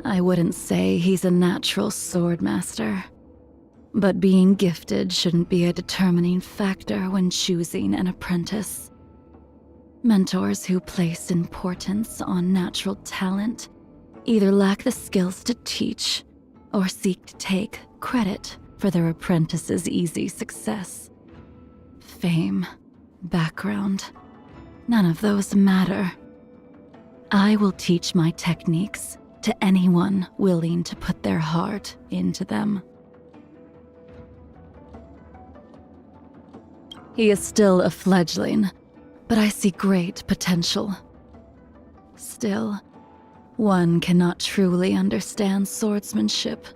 [SPEAKER 14] I wouldn't say he's a natural swordmaster, but being gifted shouldn't be a determining factor when choosing an apprentice. Mentors who place importance on natural talent either lack the skills to teach or seek to take credit for their apprentice's easy success. Fame, background, none of those matter. I will teach my techniques to anyone willing to put their heart into them. He is still a fledgling, but I see great potential. Still, one cannot truly understand swordsmanship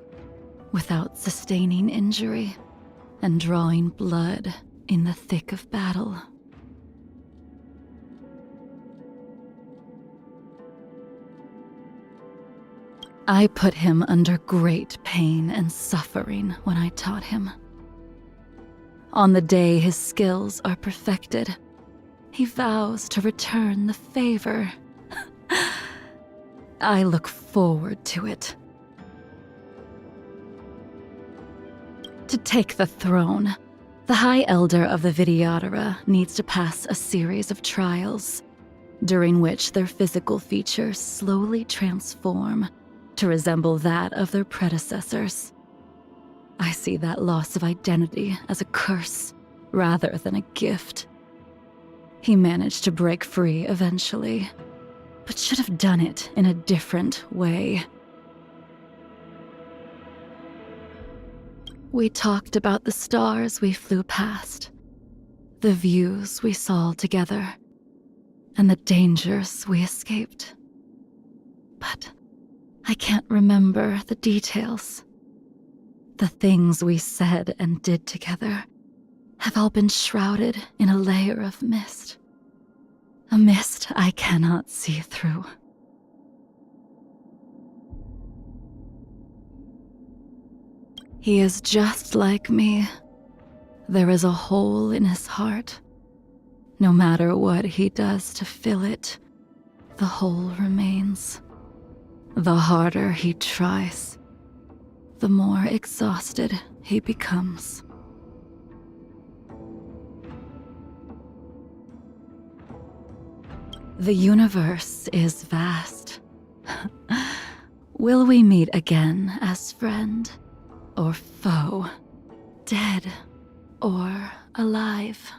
[SPEAKER 14] without sustaining injury and drawing blood in the thick of battle. I put him under great pain and suffering when I taught him. On the day his skills are perfected, he vows to return the favor. I look forward to it. To take the throne, the High Elder of the Vidyadhara needs to pass a series of trials, during which their physical features slowly transform to resemble that of their predecessors. I see that loss of identity as a curse rather than a gift. He managed to break free eventually, but should have done it in a different way. We talked about the stars we flew past, the views we saw together, and the dangers we escaped. But I can't remember the details. The things we said and did together have all been shrouded in a layer of mist. A mist I cannot see through. He is just like me. There is a hole in his heart. No matter what he does to fill it, the hole remains. The harder he tries, the more exhausted he becomes. The universe is vast. Will we meet again as friend or foe, dead or alive?